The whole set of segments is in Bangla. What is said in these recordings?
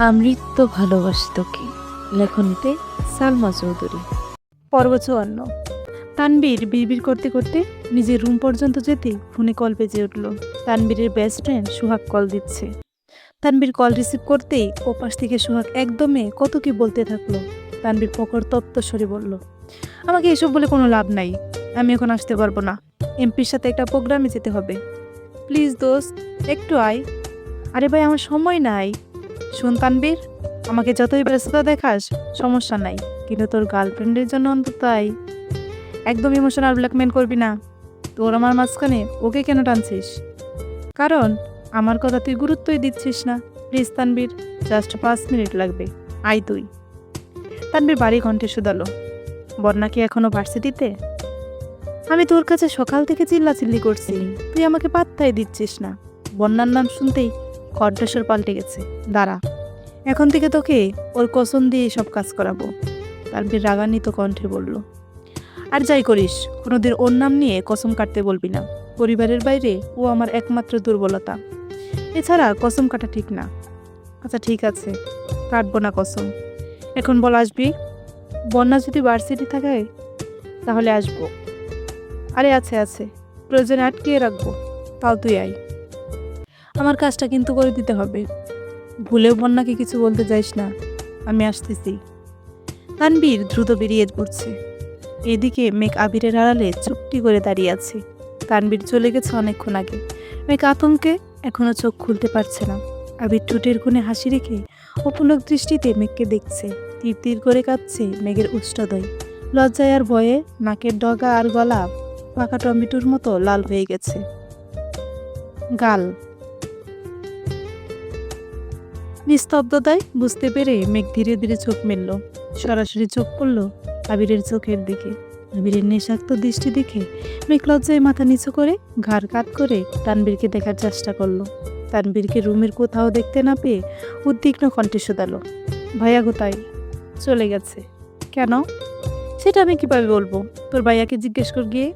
আমৃত্য ভালোবাসি তোকে। লেখনীতে সালমা চৌধুরী। পর্ব ৫৪। তানবীর বিড়বিড় করতে করতে নিজের রুম পর্যন্ত যেতে ফোনে কল বেজে উঠল। তানবীরের বেস্ট ফ্রেন্ড সোহাগ কল দিচ্ছে। তানবীর কল রিসিভ করতেই ওপাশ থেকে সোহাগ একদমে কত কি বলতে থাকলো। তানবীর পকর তপ্ত স্বরে বলল, আমাকে এসব বলে কোনো লাভ নাই, আমি এখন আসতে পারবো না। এমপির সাথে একটা প্রোগ্রামে যেতে হবে। প্লিজ দোস্ত, একটু আয়। আরে ভাই, আমার সময় নাই। শোন তানবীর, আমাকে যতই ব্যস্ততা দেখাস সমস্যা নাই, কিন্তু তোর গার্লফ্রেন্ডের জন্য অন্তত আয়। একদম ইমোশনাল ব্ল্যাকমেল করবি না। তোর আমার মাঝখানে ওকে কেন টানছিস? কারণ আমার কথা তুই গুরুত্বই দিচ্ছিস না। প্লিজ তানবীর, জাস্ট 5 মিনিট লাগবে, আয় তুই। তানবীর বাড়ি কণ্ঠে শুধালো, বন্যা কি এখনো ভার্সিটিতে? আমি তোর কাছে সকাল থেকে চিল্লাচিল্লি করছি, তুই আমাকে পাত্তাই দিচ্ছিস না। বন্যার নাম শুনতেই কণ্ঠস্বর পাল্টে গেছে। দাঁড়া, এখন থেকে তোকে ওর কসম দিয়ে সব কাজ করাবো। তানবীর রাগান্বিত কণ্ঠে বলল, আর যাই করিস কোনোদিন ওর নাম নিয়ে কসম কাটতে বলবি না। পরিবারের বাইরে ও আমার একমাত্র দুর্বলতা, এছাড়া কসম কাটা ঠিক না। আচ্ছা ঠিক আছে, কাটবো না কসম। এখন বল, আসবি? বন্যা যদি ভার্সিটি থাকে তাহলে আসবো। আরে আছে আছে, প্রয়োজনে আটকিয়ে রাখবো, তাও তুই আয়। আমার কাজটা কিন্তু করে দিতে হবে। ভুলেও বন্যাকে কিছু বলতে যাইস না, আমি আসতেছি। তানবীর দ্রুত বেরিয়ে পড়ছে। এদিকে মেঘ আবিরের আড়ালে চুপটি করে দাঁড়িয়ে আছে। তানবীর চলে গেছে অনেকক্ষণ আগে। মেঘ আতঙ্কে এখনো চোখ খুলতে পারছে না। আবির ঠোঁটের কোণে হাসি রেখে অপলক দৃষ্টিতে মেঘকে দেখছে। তীর তীর করে কাঁপছে মেঘের উষ্ঠদয়। লজ্জায় আর ভয়ে নাকের ডগা আর গলা পাকা টমেটোর মতো লাল হয়ে গেছে। গাল নিস্তব্ধতায় বুঝতে পেরে মেঘ ধীরে ধীরে চোখ মেলল। সরাসরি চোখ পড়ল আবিরের চোখের দিকে। আবিরের নেশাক্ত দৃষ্টি দেখে মেঘ লজ্জায় মাথা নিচু করে ঘাড় কাত করে তানবীরকে দেখার চেষ্টা করলো। তানবীরকে রুমের কোথাও দেখতে না পেয়ে উদ্বিগ্ন কণ্ঠে শোধালো, ভাইয়া কোথায়? চলে গেছে। কেন? সেটা আমি কিভাবে বলবো? তোর ভাইয়াকে জিজ্ঞেস কর গিয়ে।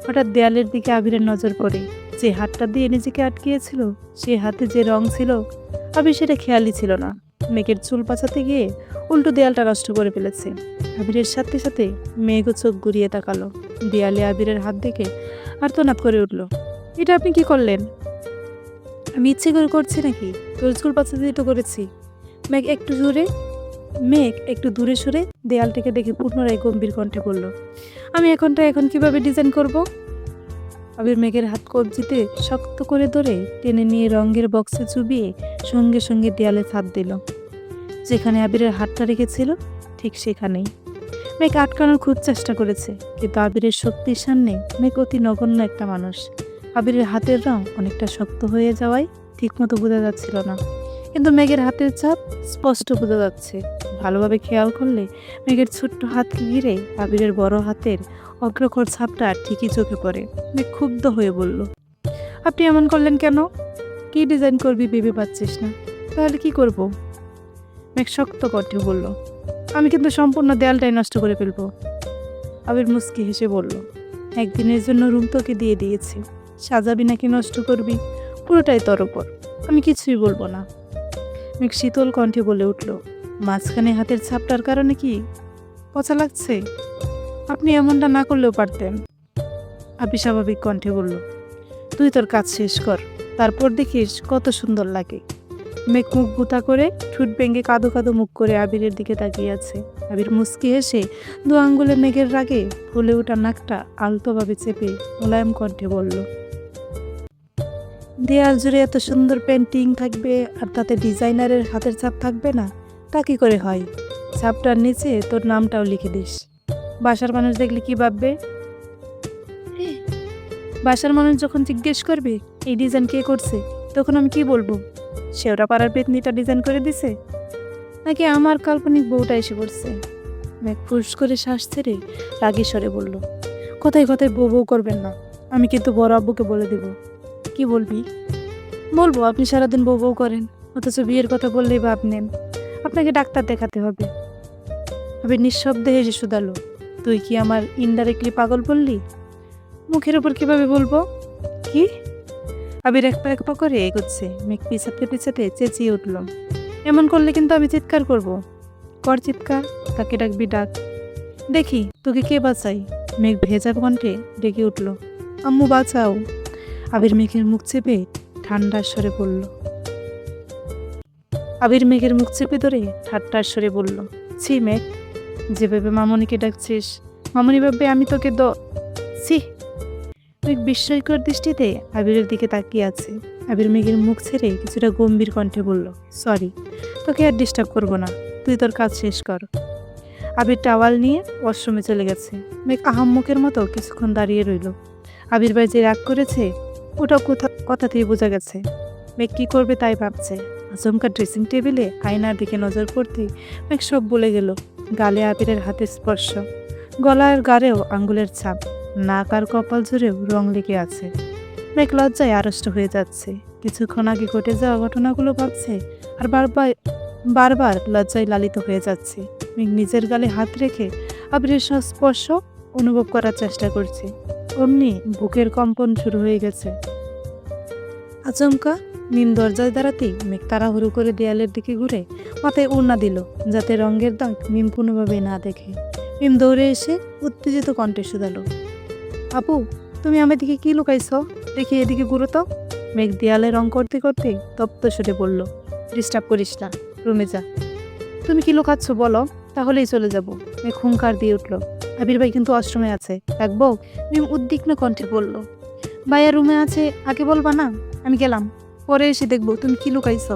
হঠাৎ দেয়ালের দিকে আবিরের নজর পড়ে। যে হাতটা দিয়ে নিজেকে আটকিয়েছিল, সে হাতে যে রং ছিল, আবির সেটা খেয়ালই ছিল না। মেঘের চুল পাচাতে গিয়ে উল্টো দেয়ালটা নষ্ট করে ফেলেছে। আবিরের সাথে সাথে মেঘও চোখ ঘুরিয়ে তাকালো। দেয়ালে আবিরের হাত দেখে আর্তনাদ করে উঠল, এটা আপনি কি করলেন? আমি ইচ্ছে করে করছি নাকি? তোর চুল পাচাতে তো করেছি। মেঘ একটু দূরে সরে দেয়ালটাকে দেখে পুনরায় গম্ভীর কণ্ঠে বলল, আমি এখন কিভাবে ডিজাইন করব? আবির মেঘের হাত কবজিতে শক্ত করে ধরে টেনে নিয়ে রঙের বক্সে চুবিয়ে সঙ্গে সঙ্গে দেয়ালে ছাপ দিল। যেখানে আবিরের হাতটা রেখেছিল ঠিক সেখানেই। মেঘ আটকানোর খুব চেষ্টা করেছে, কিন্তু আবিরের শক্তির সামনে মেঘ অতি নগণ্য একটা মানুষ। আবিরের হাতের রং অনেকটা শক্ত হয়ে যাওয়ায় ঠিকমতো বোঝা যাচ্ছিল না, কিন্তু মেঘের হাতের ছাপ স্পষ্ট বোঝা যাচ্ছে। ভালোভাবে খেয়াল করলে মেঘের ছোট্ট হাতকে ঘিরে আবিরের বড় হাতের অগ্রকর ছাপটা ঠিকই চোখে পড়ে। মেঘ ক্ষুব্ধ হয়ে বলল, আপনি এমন করলেন কেন? কি ডিজাইন করবি ভেবে পাচ্ছিস না? তাহলে কি করব? মেঘ শক্ত কণ্ঠে বলল, আমি কিন্তু সম্পূর্ণ দেয়ালটাই নষ্ট করে ফেলবো। আবির মুচকি হেসে বলল, একদিনের জন্য রুম তোকে দিয়ে দিয়েছি, সাজাবি নাকি নষ্ট করবি পুরোটাই তোর ওপর, আমি কিছুই বলবো না। মেঘ শীতল কণ্ঠে বলে উঠল, মাঝখানে হাতের ছাপটার কারণে কি পচা লাগছে? আপনি এমনটা না করলেও পারতেন। আবি স্বাভাবিক কণ্ঠে বলল, তুই তোর কাজ শেষ কর, তারপর দেখিস কত সুন্দর লাগে। মেঘ মুখ বুতা করে ঠোঁট ভেঙে কাঁদো কাঁদো মুখ করে আবিরের দিকে তাকিয়ে আছে। আবির মুচকি হেসে 2 আঙ্গুলে মেঘের রাগে ফুলে ওঠা নাকটা আলতোভাবে চেপে মোলায়েম কণ্ঠে বলল, দেয়াল জুড়ে এত সুন্দর পেন্টিং থাকবে আর তাতে ডিজাইনারের হাতের ছাপ থাকবে না? তা কি করে হয়? ছাপটার নিচে তোর নামটাও লিখে দিস। বাসার মানুষ দেখলে কি ভাববে? বাসার মানুষ যখন জিজ্ঞেস করবে এই ডিজাইন কে করছে, তখন আমি কি বলবো? শেওড়া পাড়ার পেতনিটা ডিজাইন করে দিছে, নাকি আমার কাল্পনিক বউটা এসে পড়ছে? মেঘ ফুস করে শ্বাস ছেড়ে রাগী স্বরে বলল, কথায় কথায় বউ বউ করবেন না, আমি কিন্তু বড় আব্বুকে বলে দেব। কি বলবি? বলবো আপনি সারাদিন বউ বউ করেন, অথচ বিয়ের কথা বললেই ভাব নেন, আপনাকে ডাক্তার দেখাতে হবে। আবির নিঃশব্দে হেসে শুধালো, তুই কি আমার ইনডাইরেক্টলি পাগল বললি? মুখের উপর কিভাবে বলবো? কি? আবির এক পা করে এগোচ্ছে। মেঘ পিছাতে পিছাতে চেঁচিয়ে উঠল, এমন করলে কিন্তু আমি চিৎকার করব। কর চিৎকার, কাকে ডাকবি ডাক, দেখি তোকে কে বাঁচাই। মেঘ ভেজা কণ্ঠে ডেকে উঠল, আম্মু বাঁচাও। আবির মেঘের মুখ চেপে ঠান্ডার স্বরে বলল, আবির মেঘের মুখ চেপে ধরে ঠাট্টার স্বরে বলল, ছি মেঘ, যেভাবে মামনিকে ডাকছিস, মামনি ভাববে আমি তোকে ছি। মেঘ বিস্ময়কর দৃষ্টিতে আবিরের দিকে তাকিয়ে আছে। আবির মেঘের মুখ ছেড়ে কিছুটা গম্ভীর কণ্ঠে বলল, সরি, তোকে আর ডিস্টার্ব করবো না, তুই তোর কাজ শেষ কর। আবির টাওয়াল নিয়ে ওয়াশরুমে চলে গেছে। মেঘ আহাম্মকের মতো কিছুক্ষণ দাঁড়িয়ে রইল। আবির ভাই যে রাগ করেছে ওটাও কথাতেই বোঝা গেছে। মেঘ কি করবে তাই ভাবছে। আচমকা ড্রেসিং টেবিলে আয়নার দিকে নজর পড়তেই মেঘ সব বলে গেল। গালে আবিরের হাতের স্পর্শ, গলার গাড়েও আঙ্গুলের ছাপ, নাক আর কপাল জুড়েও রং লেগে আছে। মেঘ লজ্জায় আড়ষ্ট হয়ে যাচ্ছে। কিছুক্ষণ আগে ঘটে যাওয়া ঘটনাগুলো ভাবছে আর বারবার লজ্জায় লালিত হয়ে যাচ্ছে। মেঘ নিজের গালে হাত রেখে আবিরের স্পর্শ অনুভব করার চেষ্টা করছে। অমনি বুকের কম্পন শুরু হয়ে গেছে। আচমকা মিম দরজায় দাঁড়াতেই মেঘ তাড়াহুড়ো করে দেয়ালের দিকে ঘুরে মাথায় ওড়না দিল, যাতে রঙের দাগ মিম কোনোভাবে না দেখে। মিম দৌড়ে এসে উত্তেজিত কণ্ঠে শুধালো, আপু, তুমি আমার দিকে কি লুকাইছ? দেখি এদিকে ঘুরো তো। মেঘ দেয়ালে রং করতে করতে তপ্ত সুরে বলল, ডিস্টার্ব করিস না, রুমে যা। তুমি কি লুকাচ্ছ বলো, তাহলেই চলে যাব। মেঘ হুঙ্কার দিয়ে উঠল, আবির ভাই কিন্তু আশ্রমে আছে, দেখবো? মিম উদ্বিগ্ন কণ্ঠে বলল, ভাইয়া রুমে আছে, আগে বলবা না? আমি গেলাম, পরে এসে দেখবো তুমি কি লুকাইছ।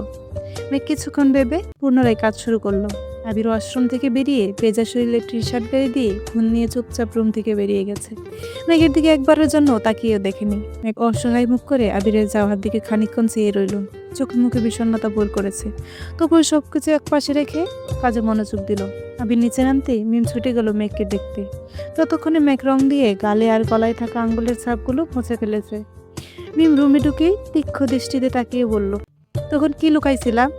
মেঘ কিছুক্ষণ ভেবে পুনরায় কাজ শুরু করলো। আবির আশ্রম থেকে বেরিয়ে ভেজা শরীরে টি শার্ট গায়ে দিয়ে ফোন নিয়ে চুপচাপ রুম থেকে বেরিয়ে গেছে। মেঘের দিকে একবারের জন্য তাকিয়েও দেখেনি। মেঘ অসহায় মুখ করে আবিরের যাওয়ার দিকে খানিকক্ষণ চেয়ে রইল। চোখে মুখে বিষণ্ণতা বোধ করেছে, তবুও সবকিছু এক পাশে রেখে কাজে মনোযোগ দিল। আবির নিচে নামতেই মিম ছুটে গেল মেঘকে দেখতে। ততক্ষণে মেঘ রং দিয়ে গালে আর গলায় থাকা আঙ্গুলের ছাপগুলো মুছে ফেলেছে। মিম রুমে ঢুকেই তীক্ষ্ণ দৃষ্টিতে তাকিয়ে বলল, তখন কি লুকাইছিলাম?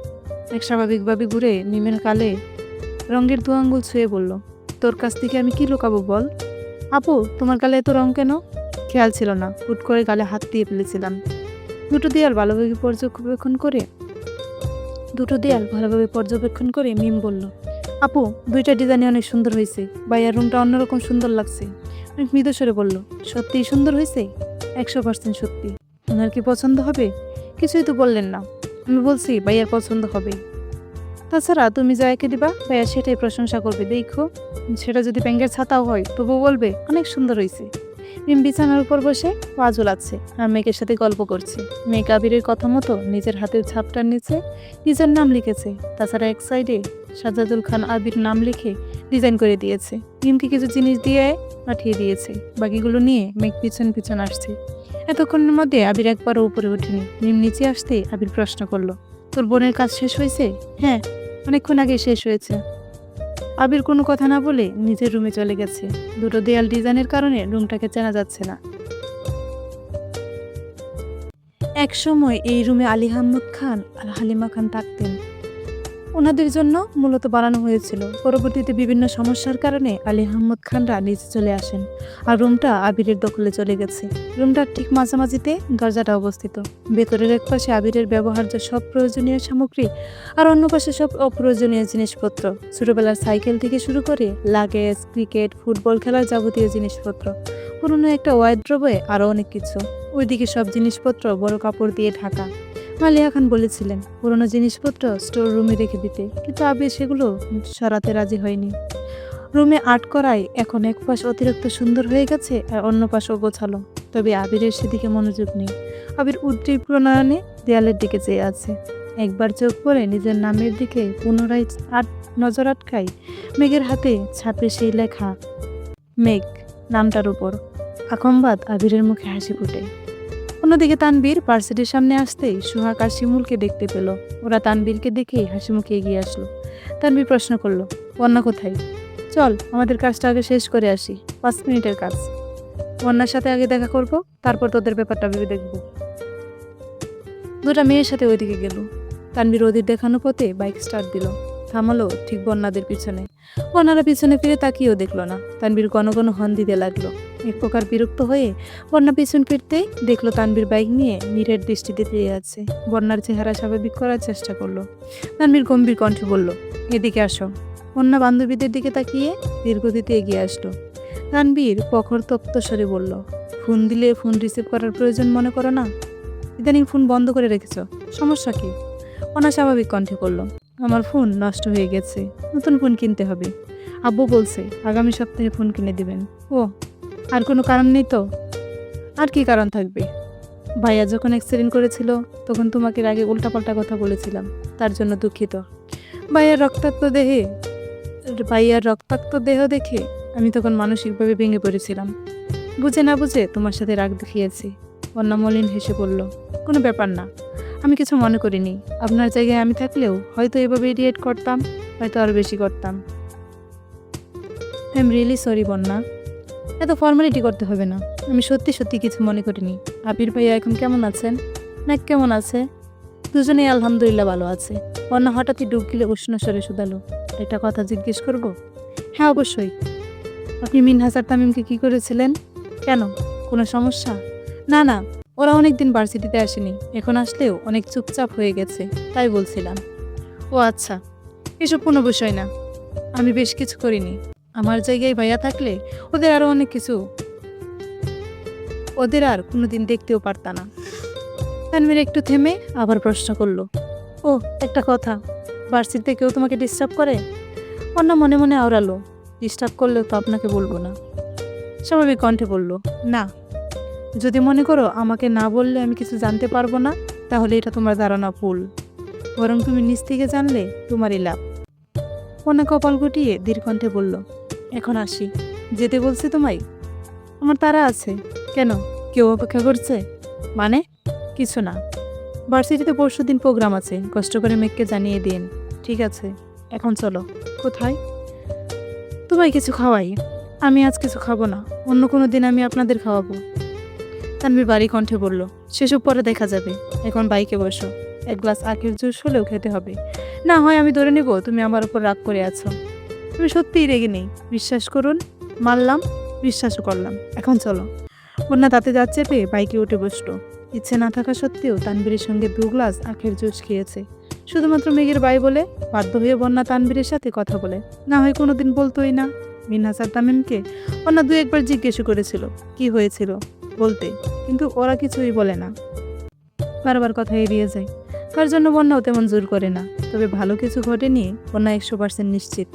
মেঘ স্বাভাবিকভাবে ঘুরে মিমের গালে রঙের দু আঙ্গুল ছুঁয়ে বলল, তোর কাছ থেকে আমি কি লুকাবো বল? আপু, তোমার গালে এত রং কেন? খেয়াল ছিল না, হুট করে গালে হাত দিয়ে ফেলেছিলাম। দুটো দেয়াল ভালোভাবে পর্যবেক্ষণ করে মিম বলল, আপু, দুইটা ডিজাইনে অনেক সুন্দর হয়েছে, বাইরের রুমটা অন্যরকম সুন্দর লাগছে। মৃদু স্বরে বলল, সত্যিই সুন্দর হয়েছে? 100% সত্যি। ওনার কি পছন্দ হবে? কিছুই তো বললেন না। আমি বলছি ভাইয়ার পছন্দ হবে। তাছাড়া তুমি যা এঁকে দিবা ভাইয়া সেটাই প্রশংসা করবে, দেখো। সেটা যদি ব্যাঙের ছাতাও হয় তবুও বলবে অনেক সুন্দর হয়েছে। মিম বিছানার উপর বসে পা ঝোলাচ্ছে আর মেঘের সাথে গল্প করছে। মেঘ আবিরের কথা মতো নিজের হাতের ছাপটার নিচে নিজের নাম লিখেছে। তাছাড়া এক সাইডে সাজ্জাদুল খান আবির নাম লিখে ডিজাইন করে দিয়েছে। মিমকে কিছু জিনিস দিয়ে পাঠিয়ে দিয়েছে, বাকিগুলো নিয়ে মেঘ পিছন পিছন আসছে। এতক্ষণের মধ্যে আবির একবারও উপরে ওঠেনি। মিম নিচে আসতে আবির প্রশ্ন করলো, তোর বোনের কাজ শেষ হয়েছে? হ্যাঁ, অনেকক্ষণ আগে শেষ হয়েছে। আবির কোনো কথা না বলে নিজের রুমে চলে গেছে। দুটো দেয়াল ডিজাইনের কারণে রুমটাকে চেনা যাচ্ছে না। এক সময় এই রুমে আলী আহমদ খান আর হালিমা খান থাকতেন। ওনাদের জন্য মূলত বানানো হয়েছিল। পরবর্তীতে বিভিন্ন সমস্যার কারণে আলী আহমদ খানরা নিচে চলে আসেন আর রুমটা আবিরের দখলে চলে গেছে। রুমটার ঠিক মাঝামাঝিতে দরজাটা অবস্থিত। ভেতরের এক পাশে আবিরের ব্যবহার্য সব প্রয়োজনীয় সামগ্রী আর অন্য পাশে সব অপ্রয়োজনীয় জিনিসপত্র। ছোটবেলার সাইকেল থেকে শুরু করে লাগেজ, ক্রিকেট, ফুটবল খেলার যাবতীয় জিনিসপত্র, পুরনো একটা ওয়ার্ড্রোবে আরও অনেক কিছু। ওইদিকে সব জিনিসপত্র বড় কাপড় দিয়ে ঢাকা। মালিয়া খান বলেছিলেন পুরনো জিনিসপত্র স্টোর রুমে রেখে দিতে, কিন্তু আবির সেগুলো সরাতে রাজি হয়নি। রুমে আর্ট করায় এখন এক পাশ অতিরিক্ত সুন্দর হয়ে গেছে আর অন্য পাশ অগোছালো। তবে আবিরের সেদিকে মনোযোগ নেই। আবির উদ্গ্রীব প্রণয়নে দেয়ালের দিকে চেয়ে আছে। একবার চোখ পড়ে নিজের নামের দিকে পুনরায় নজর আটকায় মেঘের হাতে ছাপে সেই লেখা মেঘ নামটার উপর। আকম্বাদ আবিরের মুখে হাসি ফুটে। অন্যদিকে তানবীর ভার্সিটির সামনে আসতেই সুহাগ আর শিমুলকে দেখতে পেল। ওরা তানবীরকে দেখেই হাসি মুখে এগিয়ে আসলো। তানবীর প্রশ্ন করলো, বন্যা কোথায়? চল আমাদের কাজটা আগে শেষ করে আসি, 5 মিনিটের কাজ। বন্যার সাথে আগে দেখা করব, তারপর তোদের ব্যাপারটা ভেবে দেখব। দুটা মেয়ের সাথে ওইদিকে গেল। তানবীর ওদের দেখানো পথে বাইক স্টার্ট দিল। থামালো ঠিক বন্যাদের পিছনে। বন্যারা পিছনে ফিরে তাকিয়েও দেখলো না। তানবীর ঘন ঘন হর্ন দিতে লাগলো। এক প্রকার বিরক্ত হয়ে বন্যা পিছন ফিরতেই দেখলো তানবীর বাইক নিয়ে মীরের দৃষ্টিতে চেয়ে আছে। বন্যার চেহারা স্বাভাবিক করার চেষ্টা করলো। তানবীর গম্ভীর কণ্ঠে বলল, এদিকে আসো। বন্যা বান্ধবীদের দিকে তাকিয়ে ধীরগতিতে এগিয়ে আসলো। তানবীর প্রখর তপ্ত স্বরে বলল, ফোন দিলে ফোন রিসিভ করার প্রয়োজন মনে করো না? ইদানিং ফোন বন্ধ করে রেখেছ, সমস্যা কি? অনা স্বাভাবিক কণ্ঠে করল, আমার ফোন নষ্ট হয়ে গেছে, নতুন ফোন কিনতে হবে। আব্বু বলছে আগামী সপ্তাহে ফোন কিনে দিবেন। ও, আর কোনো কারণ নেই তো? আর কি কারণ থাকবে? ভাইয়া যখন অ্যাক্সিডেন্ট করেছিল তখন তোমাকে আগে উল্টাপাল্টা কথা বলেছিলাম, তার জন্য দুঃখিত। ভাইয়ার রক্তাক্ত দেহ দেখে আমি তখন মানসিকভাবে ভেঙে পড়েছিলাম। বুঝে না বুঝে তোমার সাথে রাগ দেখিয়েছি। বন্যা মলিন হেসে বলল, কোনো ব্যাপার না, আমি কিছু মনে করিনি। আপনার জায়গায় আমি থাকলেও হয়তো এভাবে রিয়েক্ট করতাম, হয়তো আরও বেশি করতাম। আই এম রিয়েলি সরি বন্যা, এত ফর্মালিটি করতে হবে না। আমি সত্যি সত্যি কিছু মনে করিনি। আবির ভাইয়া এখন কেমন আছেন? না কেমন আছে? দুজনেই আলহামদুলিল্লাহ ভালো আছে। বন্যা হঠাৎই ডুব গিলে উষ্ণ স্বরে শুধালো, একটা কথা জিজ্ঞেস করব? হ্যাঁ অবশ্যই। আপনি মিনহাজ আর তামিমকে কি করেছিলেন? কেন, কোনো সমস্যা? না না, ওরা অনেকদিন ভার্সিটিতে আসেনি, এখন আসলেও অনেক চুপচাপ হয়ে গেছে, তাই বলছিলাম। ও আচ্ছা, এসব কোনো বিষয় না। আমি বেশ কিছু করিনি। আমার জায়গায় ভাইয়া থাকলে ওদের আর কোনোদিন দেখতেও পারতা না। তানভীর একটু থেমে আবার প্রশ্ন করলো, ও একটা কথা, ভার্সিটিতে কেউ তোমাকে ডিস্টার্ব করে? অন্য মনে মনে আওড়ালো, ডিস্টার্ব করলেও তো আপনাকে বলবো না। স্বাভাবিক কণ্ঠে বলল, না, যদি মনে করো আমাকে না বললে আমি কিছু জানতে পারবো না, তাহলে এটা তোমার ধারণা ভুল। বরং তুমি নিজ থেকে জানলে তোমারই লাভ। অন্য কপাল গুটিয়ে দীর্ঘণ্ঠে বলল, এখন আসি। যেতে বলছি তোমায়? আমার তারা আছে। কেন, কেউ অপেক্ষা করছে? মানে কিছু না, ভার্সিটিতে পরশুদিন প্রোগ্রাম আছে, কষ্ট করে মেঘকে জানিয়ে দিন। ঠিক আছে, এখন চলো। কোথায়? তোমায় কিছু খাওয়াই। আমি আজ কিছু খাবো না, অন্য কোনো দিন আমি আপনাদের খাওয়াবো। তানভীর বাড়ি কণ্ঠে বলল, সেসব পরে দেখা যাবে, এখন বাইকে বসো। এক গ্লাস আখের জুস হলেও খেতে হবে, না হয় আমি ধরে নেব তুমি আমার উপর রাগ করে আছো। তুমি সত্যিই রেগে নেই, বিশ্বাস করুন। মানলাম, বিশ্বাসও করলাম, এখন চলো। বন্যা তাতে দাঁত চেপে বাইকে উঠে বসলো। ইচ্ছে না থাকা সত্ত্বেও তানবীরের সঙ্গে 2 গ্লাস আখের জুস খেয়েছে, শুধুমাত্র মেঘের বাই বলে। বাধ্য হয়ে বন্যা তানবীরের সাথে কথা বলে, না হয় কোনোদিন বলতোই না। মিনহাজ আর তামিমকে বন্যা 2-1 বার জিজ্ঞেস করেছিল কি হয়েছিল বলতে, কিন্তু ওরা কিছুই বলে না, বারবার কথা এড়িয়ে যায়। তার জন্য বন্যাও তেমন জোর করে না। তবে ভালো কিছু ঘটেনি, বন্যা 100% নিশ্চিত।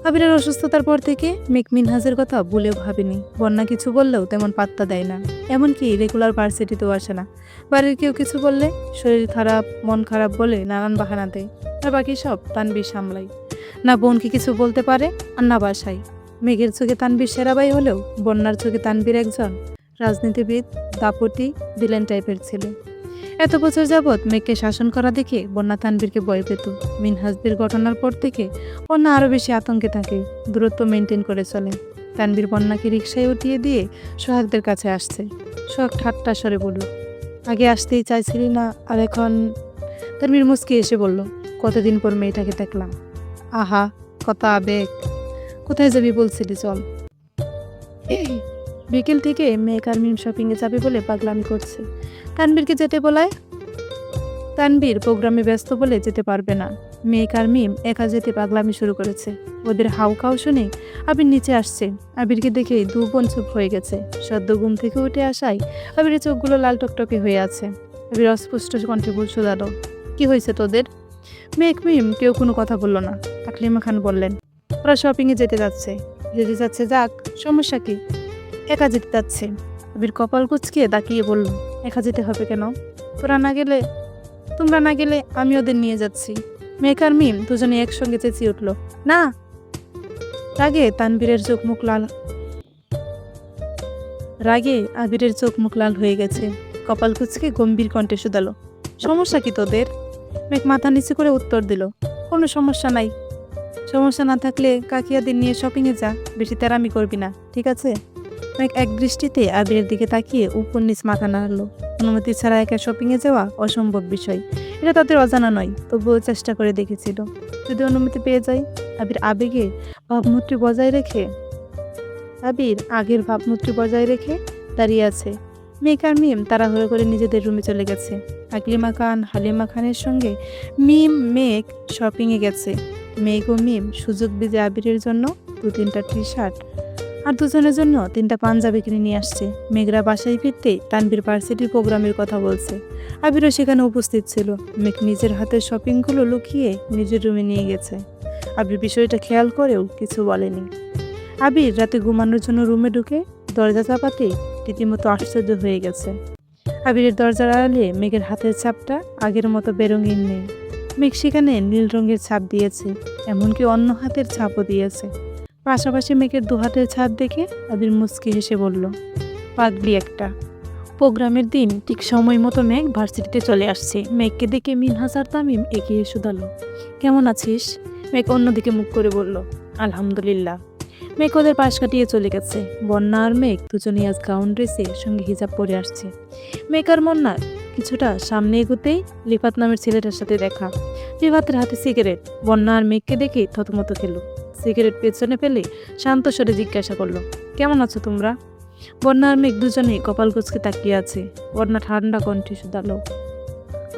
আবিরের অসুস্থতার পর থেকে মেঘ মিনহাজের কথা ভুলেও ভাবেনি। বন্যা কিছু বললেও তেমন পাত্তা দেয় না, এমনকি রেগুলার ভার্সিটিতেও আসে না। বাড়ির কেউ কিছু বললে শরীর খারাপ, মন খারাপ বলে নানান বাহানা দেয়, আর বাকি সব তানবীর সামলায়। না বোনকে কিছু বলতে পারে আর না বাসায়। মেঘের চোখে তানবীর সেরাবাই হলেও বন্যার চোখে তানবীর একজন রাজনীতিবিদ, দাপটি, ভিলেন টাইপের ছিল। এত বছর যাবৎ মেঘকে শাসন করা দেখে বন্যা তানবীরকে ভয় পেত। মিনহাজদের ঘটনার পর থেকে বন্যা আরও বেশি আতঙ্কে থাকে, দূরত্ব মেনটেন করে চলে। তানবীর বন্যাকে রিকশায় উঠিয়ে দিয়ে সোহাগদের কাছে আসছে। সোহাগ ঠাট্টা স্বরে বলল, আগে আসতেই চাইছিলি না, আর এখন? তানবীর মুচকি এসে বলল, কতদিন পর মেয়েটাকে দেখলাম। আহা, কত আবেগ। কোথায় যাবি বলছিলি, চল। বিকেল থেকে মেঘ আর মিম শপিংয়ে যাবে বলে পাগলামি করছে। তানবীরকে যেতে বলায় তানবীর প্রোগ্রামে ব্যস্ত বলে যেতে পারবে না। মেঘ আর মিম একা যেতে পাগলামি শুরু করেছে। ওদের হাউকাউ শুনে আবির নিচে আসছে। আবিরকে দেখে 2 বোন চুপ হয়ে গেছে। সদ্য ঘুম থেকে উঠে আসায় আবিরের চোখগুলো লাল টকটকে হয়ে আছে। আবির অস্পষ্ট কণ্ঠে বলছো, দাদা কি হয়েছে তোদের? মেঘ মিম কেউ কোনো কথা বলল না। আকলিমা খান বললেন, ওরা শপিংয়ে যেতে যাচ্ছে। যাক, সমস্যা কি? একা যেতে যাচ্ছে। আবির কপাল কুঁচকে তাকিয়ে বলল, একা যেতে হবে কেন? তোমরা না গেলে আমি ওদের নিয়ে যাচ্ছি। মেঘ আর মিম দুজনে একসঙ্গে চেঁচিয়ে উঠল, না। রাগে আবিরের চোখ মুখ লাল হয়ে গেছে। কপাল কুঁচকে গম্ভীর কণ্ঠে শুধালো, সমস্যা কি তোদের? মেঘ মাথা নিচু করে উত্তর দিল, কোনো সমস্যা নাই। সমস্যা না থাকলে কাকিয়াদের নিয়ে শপিংয়ে যা, বেশি তেরামি করবি না, ঠিক আছে? মেঘ এক দৃষ্টিতে আবিরের দিকে তাকিয়ে উপর নিচ মাথা নাড়ল। অনুমতি ছাড়া একা শপিংয়ে যাওয়া অসম্ভব বিষয়। এটা তাদের অজানা নয়, তবুও চেষ্টা করে দেখেছিল। যদি অনুমতি পেয়ে যায়। আবির আবেগে ভাবমূর্তি বজায় রেখে আবির আগের ভাবমূর্তি বজায় রেখে দাঁড়িয়ে আছে। মেঘ আর মিম তাড়াহুড়ো করে নিজেদের রুমে চলে গেছে। আকলিমা খান, হালিমা খানের সঙ্গে মেঘ শপিংয়ে গেছে। মেঘ ও মিম সুযোগ বুঝে আবিরের জন্য 2-3টা টি শার্ট আর দুজনের জন্য 3টা পাঞ্জাবি কিনে নিয়ে আসছে। মেঘরা বাসায় ফিরতে তানভীর ভার্সিটির প্রোগ্রামের কথা বলছে। আবিরও সেখানে উপস্থিত ছিল। মেঘ নিজের হাতে শপিংগুলো লুকিয়ে নিজের রুমে নিয়ে গেছে। আবির বিষয়টা খেয়াল করেও কিছু বলেনি। আবির রাতে ঘুমানোর জন্য রুমে ঢুকে দরজা চাপাতে রীতিমতো আশ্চর্য হয়ে গেছে। আবিরের দরজার আড়ালে মেঘের হাতের ছাপটা আগের মতো বেরঙিন নেই। মেঘ সেখানে নীল রঙের ছাপ দিয়েছে, এমনকি অন্য হাতের ছাপও দিয়েছে। পাশাপাশি মেঘের 2 হাতের ছাপ দেখে আবির মুচকি হেসে বলল, পাগলি একটা। প্রোগ্রামের দিন ঠিক সময় মতো মেঘ ভার্সিটিতে চলে আসছে। মেঘকে দেখে মিনহাস আর তামিম এগিয়ে শুধালো, কেমন আছিস? মেঘ অন্যদিকে মুখ করে বলল, আলহামদুলিল্লাহ। মেঘ ওদের পাশ কাটিয়ে চলে গেছে। বন্যা আর মেঘ দুজনেই আজ গাউন ড্রেসে সঙ্গে হিজাব পরে আসছে। মেঘ আর বন্যা কিছুটা সামনে এগোতেই লিফাত নামের ছেলেটার সাথে দেখা। লিফাতের হাতে সিগারেট। বন্যা আর মেঘকে দেখে থতমত খেল। সিগারেট পেছনে ফেলে শান্ত স্বরে জিজ্ঞাসা করলো, কেমন আছো তোমরা? বন্যা আর মেঘ দুজনেই কপাল কুঁচকে তাকিয়ে আছে। বন্যা ঠান্ডা কণ্ঠে শুধালো,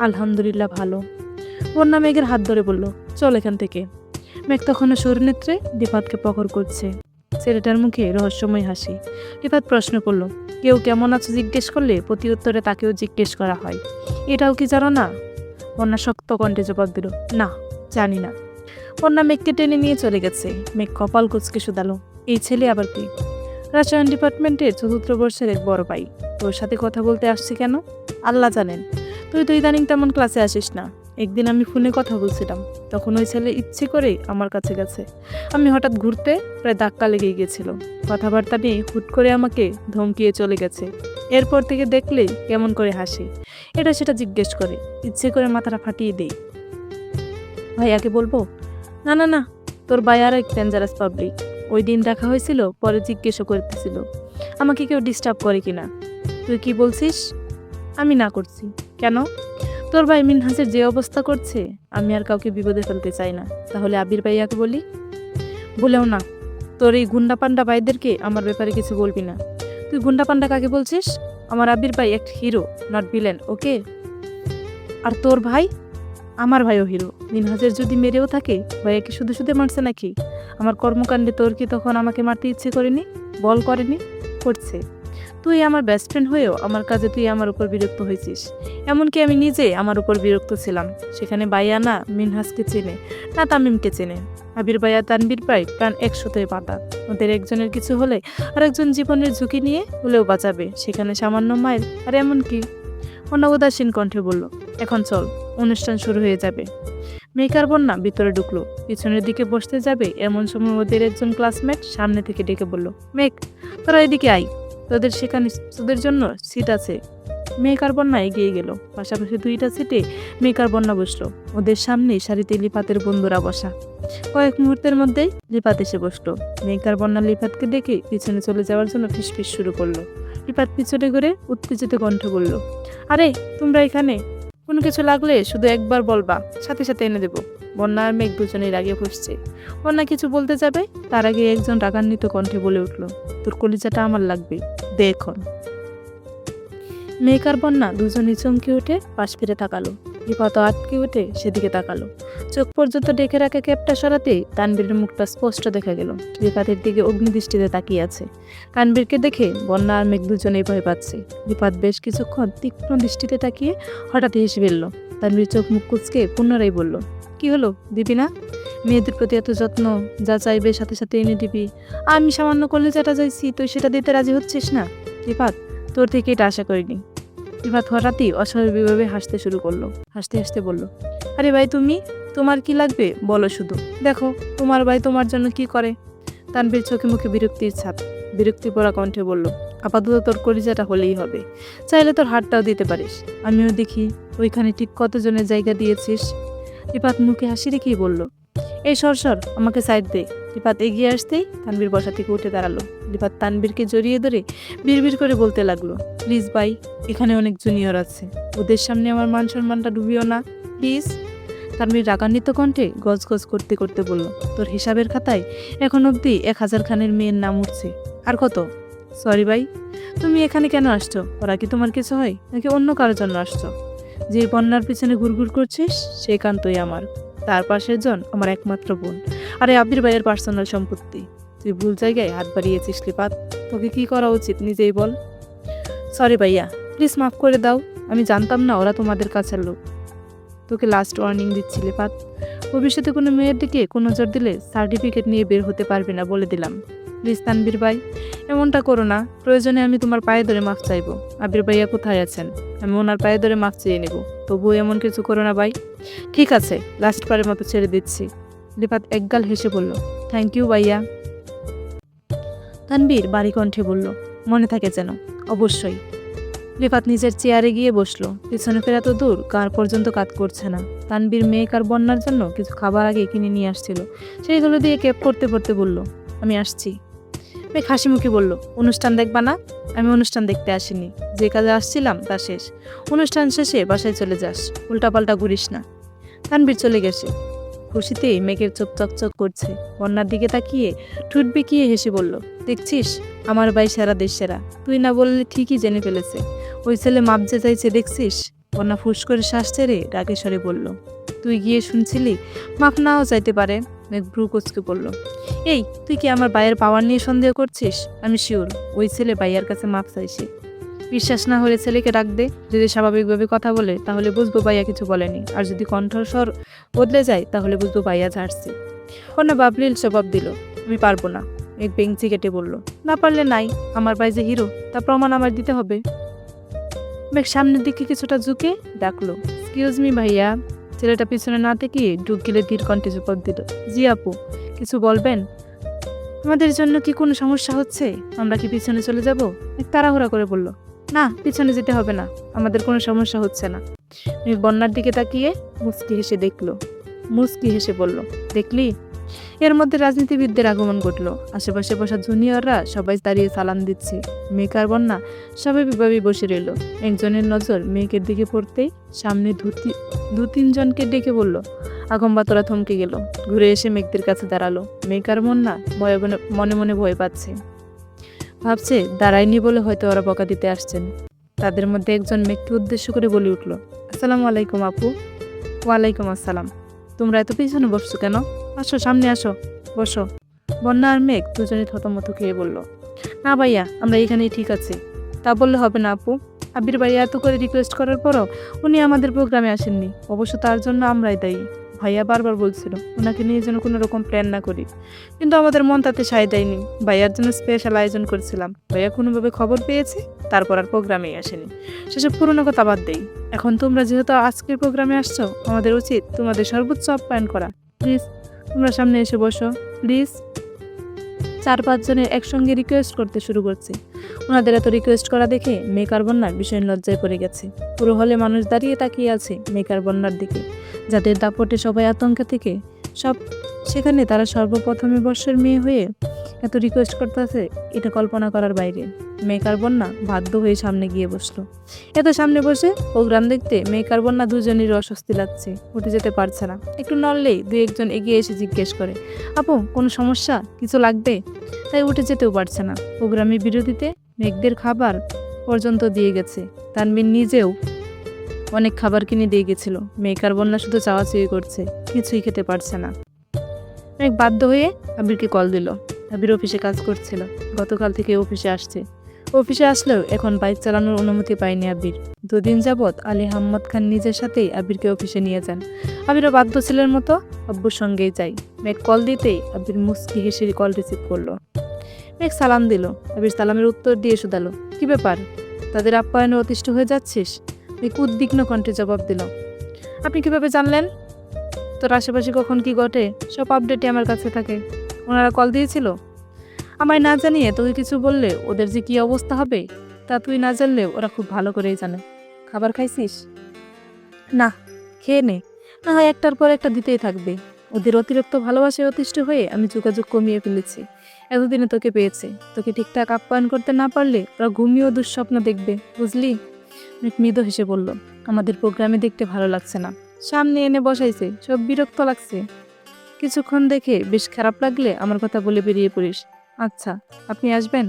আলহামদুলিল্লাহ ভালো। বন্যা মেঘের হাত ধরে বলল, চল এখান থেকে। মেঘ তখনও সুরনেত্রে লিফাতকে পকড় করছে। ছেলেটার মুখে রহস্যময় হাসি। লিফাত প্রশ্ন করলো, কেউ কেমন আছো জিজ্ঞেস করলে প্রতি উত্তরে তাকেও জিজ্ঞেস করা হয়, এটাও কি জানো না? বন্যা শক্ত কণ্ঠে জবাব দিল, না জানি না। বন্যা মেঘকে টেনে নিয়ে চলে গেছে। মেঘ কপাল কুঁচকে শুধালো, এই ছেলে আবার কি? রসায়ন ডিপার্টমেন্টের 4র্থ বর্ষের এক বড় ভাই। তোর সাথে কথা বলতে আসছি কেন? আল্লাহ জানেন। তুই তো ইদানিং তেমন ক্লাসে আসিস না। একদিন আমি ফোনে কথা বলছিলাম, তখন ওই ছেলে ইচ্ছে করেই আমার কাছে গেছে। আমি হঠাৎ ঘুরতে প্রায় ধাক্কা লেগে গিয়েছিল। কথাবার্তা নিয়ে হুট করে আমাকে ধমকিয়ে চলে গেছে। এরপর থেকে দেখলেই কেমন করে হাসি, এটা সেটা জিজ্ঞেস করে, ইচ্ছে করে মাথাটা ফাটিয়ে দেই। ভাইয়াকে বলবো? না না না, তোর ভাই আর এক ডেঞ্জারাস পাবলিক। ওই দিন দেখা হয়েছিল, পরে জিজ্ঞেসও করতেছিল আমাকে কেউ ডিস্টার্ব করে কিনা। তুই কি বলছিস? আমি না করছি। কেন? তোর ভাই মিনহাসের যে অবস্থা করছে, আমি আর কাউকে বিপদে ফেলতে চাই না। তাহলে আবির ভাইয়াকে বলি? বলেও না। তোর এই গুন্ডা পান্ডা ভাইদেরকে আমার ব্যাপারে কিছু বলবি না। তুই গুন্ডা পান্ডা কাকে বলছিস? আমার আবির ভাই এক হিরো, নট ভিলেন, ওকে? আর তোর ভাই? আমার ভাইও হিরো। মিনহাসের যদি মেরেও থাকে, ভাইয়াকে শুধু শুধু মারছে নাকি? আমার কর্মকাণ্ডে তোর কি তখন আমাকে মারতে ইচ্ছে করেনি? বল করেনি? করছে। তুই আমার বেস্ট ফ্রেন্ড হয়েও আমার কাজে তুই আমার উপর বিরক্ত হয়েছিস। এমনকি আমি নিজে আমার উপর বিরক্ত ছিলাম। সেখানে ভাইয়া না মিনহাসকে চেনে, না তামিমকে চেনে। আবির ভাইয়া তানভীর ভাই প্রাণ 100 পাতা। ওদের একজনের কিছু হলে আরেকজন জীবনের ঝুঁকি নিয়ে হলেও বাঁচাবে। সেখানে সামান্য মায়ের আর এমন কি? অন্য উদাসীন কণ্ঠে বলল, এখন চল, অনুষ্ঠান শুরু হয়ে যাবে। মেকার বন্যা ভিতরে ঢুকলো। পিছনের দিকে বসতে যাবে এমন সময় ওদের একজন ক্লাসমেট সামনে থেকে ডেকে বলল, মেঘ তোরা এদিকে আয়, তোদের জন্য সিট আছে। মেকার বন্যা এগিয়ে গেল। পাশাপাশি 2টা সিটে মেকার বন্যা বসলো। ওদের সামনে সারিতে লিফাতের বন্ধুরা বসা। কয়েক মুহূর্তের মধ্যেই লিফাত এসে বসলো। মেকার বন্যা লিফাতকে দেখে পিছনে চলে যাওয়ার জন্য ফিসফিস শুরু করলো। লিফাত পিছনে ঘুরে উত্তেজিত কণ্ঠ বলল, আরে তোমরা এখানে? কোনো কিছু লাগলে শুধু একবার বলবা, সাথে সাথে এনে দেবো। বন্যা আর মেঘ দুজনেই রাগে ফুঁসছে। বন্যা কিছু বলতে যাবে, তার আগে একজন রাগান্বিত কণ্ঠে বলে উঠল, তোর কলিজাটা আমার লাগবে, দে এখন। মেঘ আর বন্যা দুজনেই চমকে উঠে পাশ ফিরে তাকালো। লিফাত আটকে উঠে সেদিকে তাকালো। চোখ পর্যন্ত ডেকে রাখা ক্যাপটা সরাতেই তানবীরের মুখটা স্পষ্ট দেখা গেল। লিফাতের দিকে অগ্নিদৃষ্টিতে তাকিয়ে আছে। তানবীরকে দেখে বন্যা আর মেঘ দুজনেই ভয় পাচ্ছে। লিফাত বেশ কিছুক্ষণ তীক্ষ্ণ দৃষ্টিতে তাকিয়ে হঠাৎ হেসে ফেলল। তানবীর চোখ মুখ কুঁচকে পুনরায় বলল, কি হলো, দিবি না? মেয়েদের প্রতি এত যত্ন, যা চাইবে সাথে সাথে এনে দিবি। আমি সামান্য কলেজাটা চাইছি, তুই সেটা দিতে রাজি হচ্ছিস না। লিফাত, তোর থেকে এটা আশা করিনি। লিফাত হঠাৎই অস্বাভাবিকভাবে হাসতে শুরু করলো। হাসতে হাসতে বলল, আরে ভাই তোমার কি লাগবে বলো শুধু, দেখো তোমার ভাই তোমার জন্য কি করে। তানবীর চোখে মুখে বিরক্তির ছাপ। বিরক্তি পড়া কণ্ঠে বলল, আপাতত তোর কলিজাটা হলেই হবে, চাইলে তোর হাতটাও দিতে পারিস। আমিও দেখি ওইখানে ঠিক কতজনের জায়গা দিয়েছিস। লিফাত মুখে হাসি রেখেই বলল, এই সর আমাকে সাইড দে। লিফাত এগিয়ে আসতেই তানবীর বসা থেকে উঠে দাঁড়ালো। লিফাত তানবীরকে জড়িয়ে ধরে বিড়বিড় করে বলতে লাগলো, প্লিজ ভাই, এখানে অনেক জুনিয়র আছে, ওদের সামনে আমার মান সম্মানটা ডুবিও না প্লিজ। তানবীর রাগান্বিত কণ্ঠে গজগজ করতে করতে বলল, তোর হিসাবের খাতায় এখন অবধি 1000 খানের মেয়ের নাম উঠছে, আর কত? সরি ভাই, তুমি এখানে কেন আসছো? ওরা কি তোমার কিছু হয় নাকি অন্য কারোর জন্য আসছো? যে বন্যার পিছনে ঘুরঘুর করছিস সে একান্তই আমার, তার পাশের জন আমার একমাত্র বোন, আর এই আবির ভাইয়ের পার্সোনাল সম্পত্তি। তুই ভুল জায়গায় হাত বাড়িয়েছিস লিপাত, তোকে কি করা উচিত নিজেই বল। সরি ভাইয়া, প্লিজ মাফ করে দাও, আমি জানতাম না ওরা তোমাদের কাছের লোক। তোকে লাস্ট ওয়ার্নিং দিচ্ছি লিপাত, ভবিষ্যতে কোনো মেয়ের দিকে কোনো নজর দিলে সার্টিফিকেট নিয়ে বের হতে পারবে না বলে দিলাম। প্লিজ তানবীর ভাই, এমনটা করো না, প্রয়োজনে আমি তোমার পায়ে ধরে মাফ চাইবো। আবির ভাইয়া কোথায় আছেন? আমি ওনার পায়ে ধরে মাফ চেয়ে নেব, তবুও এমন কিছু করো না ভাই। ঠিক আছে, লাস্ট বারের মতো ছেড়ে দিচ্ছি। লিপাত একগাল হেসে বলল, থ্যাংক ইউ ভাইয়া। তানবীর বাড়ি কণ্ঠে বলল, মনে থাকে যেন। অবশ্যই। লিফাত নিজের চেয়ারে গিয়ে বসলো, পিছনে ফেরা তো দূর, কার পর্যন্ত কাজ করছে না। তানবীর মেঘ আর বন্যার জন্য কিছু খাবার আগে কিনে নিয়ে আসছিল, সেইগুলো দিয়ে কেপ করতে করতে বলল, আমি আসছি। মেঘ হাসি মুখে বলল, অনুষ্ঠান দেখবা না? আমি অনুষ্ঠান দেখতে আসিনি, যে কাজে আসছিলাম তা শেষ। অনুষ্ঠান শেষে বাসায় চলে যাস, উল্টাপাল্টা ঘুরিস না। তানবীর চলে গেছে। খুশিতে মেঘের চোখ চকচক করছে। বন্যার দিকে তাকিয়ে ঠোঁট বেঁকিয়ে হেসে বলল, দেখছিস, আমার ভাই সেরা দেশ সেরা, তুই না বললে ঠিকই জেনে ফেলেছে। ওই ছেলে মাপ যে চাইছে দেখছিস। বন্যা ফুস করে শ্বাস ছেড়ে রাগে স্বরে বলল, তুই গিয়ে শুনছিলি মাপ নাও চাইতে পারে। মেঘ ভ্রু কুচকে বলল, এই তুই কি আমার ভাইয়ের পাওয়ার নিয়ে সন্দেহ করছিস? আমি শিওর ওই ছেলে ভাইয়ার কাছে মাপ চাইছে। বিশ্বাস না হলে ছেলেকে ডাক দে, যদি স্বাভাবিকভাবে কথা বলে তাহলে বুঝবো ভাইয়া কিছু বলেনি, আর যদি কণ্ঠস্বর বদলে যায় তাহলে বুঝবো ভাইয়া ঝাড়ছে। অন্য বাবলিল জবাব দিল, আমি পারবো না। এক বেঞ্চি কেটে বলল, না পারলে নাই, আমার ভাই যে হিরো তা প্রমাণ আমার দিতে হবে। মেঘ সামনের দিকে কিছুটা ঝুঁকে ডাকলো, এক্সকিউজ মি ভাইয়া। ছেলেটা পিছনে না থেকে ঢুক গেলে ধীর কণ্ঠে জবাব দিল, জি আপু, কিছু বলবেন? আমাদের জন্য কি কোনো সমস্যা হচ্ছে? আমরা কি পিছনে চলে যাব? মেঘ তাড়াহুড়া করে বলল, না, পিছনে যেতে হবে না, আমাদের কোনো সমস্যা হচ্ছে না। মেঘ বন্যার দিকে তাকিয়ে মুচকি হেসে বলল, দেখলি? এর মধ্যে রাজনীতিবিদদের আগমন ঘটল। আশেপাশে বসা জুনিয়ররা সবাই দাঁড়িয়ে সালাম দিচ্ছে। মেঘ আর বন্যা স্বাভাবিকভাবেই বসে রইল। একজনের নজর মেঘের দিকে পড়তেই সামনে দু তিনজনকে ডেকে বলল, আগম্বা তোরা থমকে গেল। ঘুরে এসে মেঘদের কাছে দাঁড়ালো। মেঘ আর বন্যা মনে মনে ভয় পাচ্ছে, ভাবছে দাঁড়ায়নি বলে হয়তো ওরা বকা দিতে আসছেন। তাদের মধ্যে একজন মেঘকে উদ্দেশ্য করে বলে উঠল, আসসালামু আলাইকুম আপু। ওয়ালাইকুম আসসালাম। তোমরা এত পিছনে বসছো কেন? আসো, সামনে আসো, বসো। বন্যা আর মেঘ দুজনে থতমত খেয়ে বলল, না ভাইয়া, আমরা এখানেই ঠিক আছি। তা বললে হবে না আপু, আবির ভাইয়া এত করে রিকোয়েস্ট করার পরও উনি আমাদের প্রোগ্রামে আসেননি। অবশ্য তার জন্য আমরাই দায়ী। ভাইয়া বারবার বলছিল ওনাকে নিয়ে যেন কোনো রকম প্ল্যান না করি, কিন্তু আমাদের মন তাতে সায় দেয়নি। ভাইয়ার জন্য স্পেশাল আয়োজন করেছিলাম, ভাইয়া কোনোভাবে খবর পেয়েছে, তারপর আর প্রোগ্রামেই আসেনি। সেসব পুরনো কথা বাদ দেই, এখন তোমরা যেহেতু আজকের প্রোগ্রামে আসছো, আমাদের উচিত তোমাদের সর্বোচ্চ আপ্যায়ন করা। প্লিজ তোমরা সামনে এসে বসো, প্লিজ। 4-5 জনের একসঙ্গে রিকোয়েস্ট করতে শুরু করছে। ওনাদের এত রিকোয়েস্ট করা দেখে মেঘ আর বন্যা ভীষণ লজ্জায় পড়ে গেছে। পুরো হলে মানুষ দাঁড়িয়ে তাকিয়ে আছে মেঘ আর বন্যার দিকে, যাদের দাপটে সবাই আতঙ্কে থেকে সেখানে তারা সর্বপ্রথমে বর্ষের মেয়ে হয়ে এত রিকোয়েস্ট করতেছে, এটা কল্পনা করার বাইরে। মেঘ আর বন্যা বাধ্য হয়ে সামনে গিয়ে বসলো। এত সামনে বসে প্রোগ্রাম দেখতে মেঘ আর বন্যা দুজনেরই অস্বস্তি লাগছে, উঠে যেতে পারছে না। একটু নড়লেই 2-1 জন এগিয়ে এসে জিজ্ঞেস করে, আপু কোনো সমস্যা, কিছু লাগবে? তাই উঠে যেতেও পারছে না। প্রোগ্রামের বিরতিতে মেঘদের খাবার পর্যন্ত দিয়ে গেছে। তানবীর নিজেও অনেক খাবার কিনে দিয়ে গেছিল। মেঘ আর বন্যা শুধু চাওয়াচুয়ি করছে, কিছুই খেতে পারছে না। মেঘ বাধ্য হয়ে আবিরকে কল দিল। আবির অফিসে কাজ করছিল, গতকাল থেকে অফিসে আসছে। অফিসে আসলেও এখন বাইক চালানোর অনুমতি পায়নি আবির। 2 দিন যাবৎ আলী আহমদ খান নিজের সাথেই আবিরকে অফিসে নিয়ে যান। আবিরও বাধ্য ছেলের মতো আব্বুর সঙ্গেই যায়। মেঘ কল দিতেই আবির মুচকি হেসে কল রিসিভ করলো। মেঘ সালাম দিল। আবির সালামের উত্তর দিয়ে শুধালো, কি ব্যাপার, তাদের আপ্যায়নে অতিষ্ঠ হয়ে যাচ্ছিস? মেঘ উদ্বিগ্ন কণ্ঠে জবাব দিল, আপনি কিভাবে জানলেন? তোর আশেপাশে কখন কি ঘটে সব আপডেটই আমার কাছে থাকে। ওনারা কল দিয়েছিল? আমায় না জানিয়ে তোকে কিছু বললে ওদের যে কি অবস্থা হবে তা তুই না জানলেও ওরা খুব ভালো করেই জানে। খাবার খাইছিস? না, খেয়ে নে, না হয় একটার পর একটা দিতেই থাকবে। ওদের অতিরিক্ত ভালোবাসায় অতিষ্ঠ হয়ে আমি যোগাযোগ কমিয়ে ফেলেছি। এতদিনে তোকে পেয়েছে, তোকে ঠিকঠাক আপ্যায়ন করতে না পারলে ওরা ঘুমিয়েও দুঃস্বপ্ন দেখবে, বুঝলি? মেঘ মৃদু হেসে বলল, আমাদের প্রোগ্রামে দেখতে ভালো লাগছে না, সামনে এনে বসাইছে, সব বিরক্ত লাগছে। কিছুক্ষণ দেখে বেশ খারাপ লাগলে আমার কথা বলে বেরিয়ে পড়িস। আচ্ছা, আপনি আসবেন?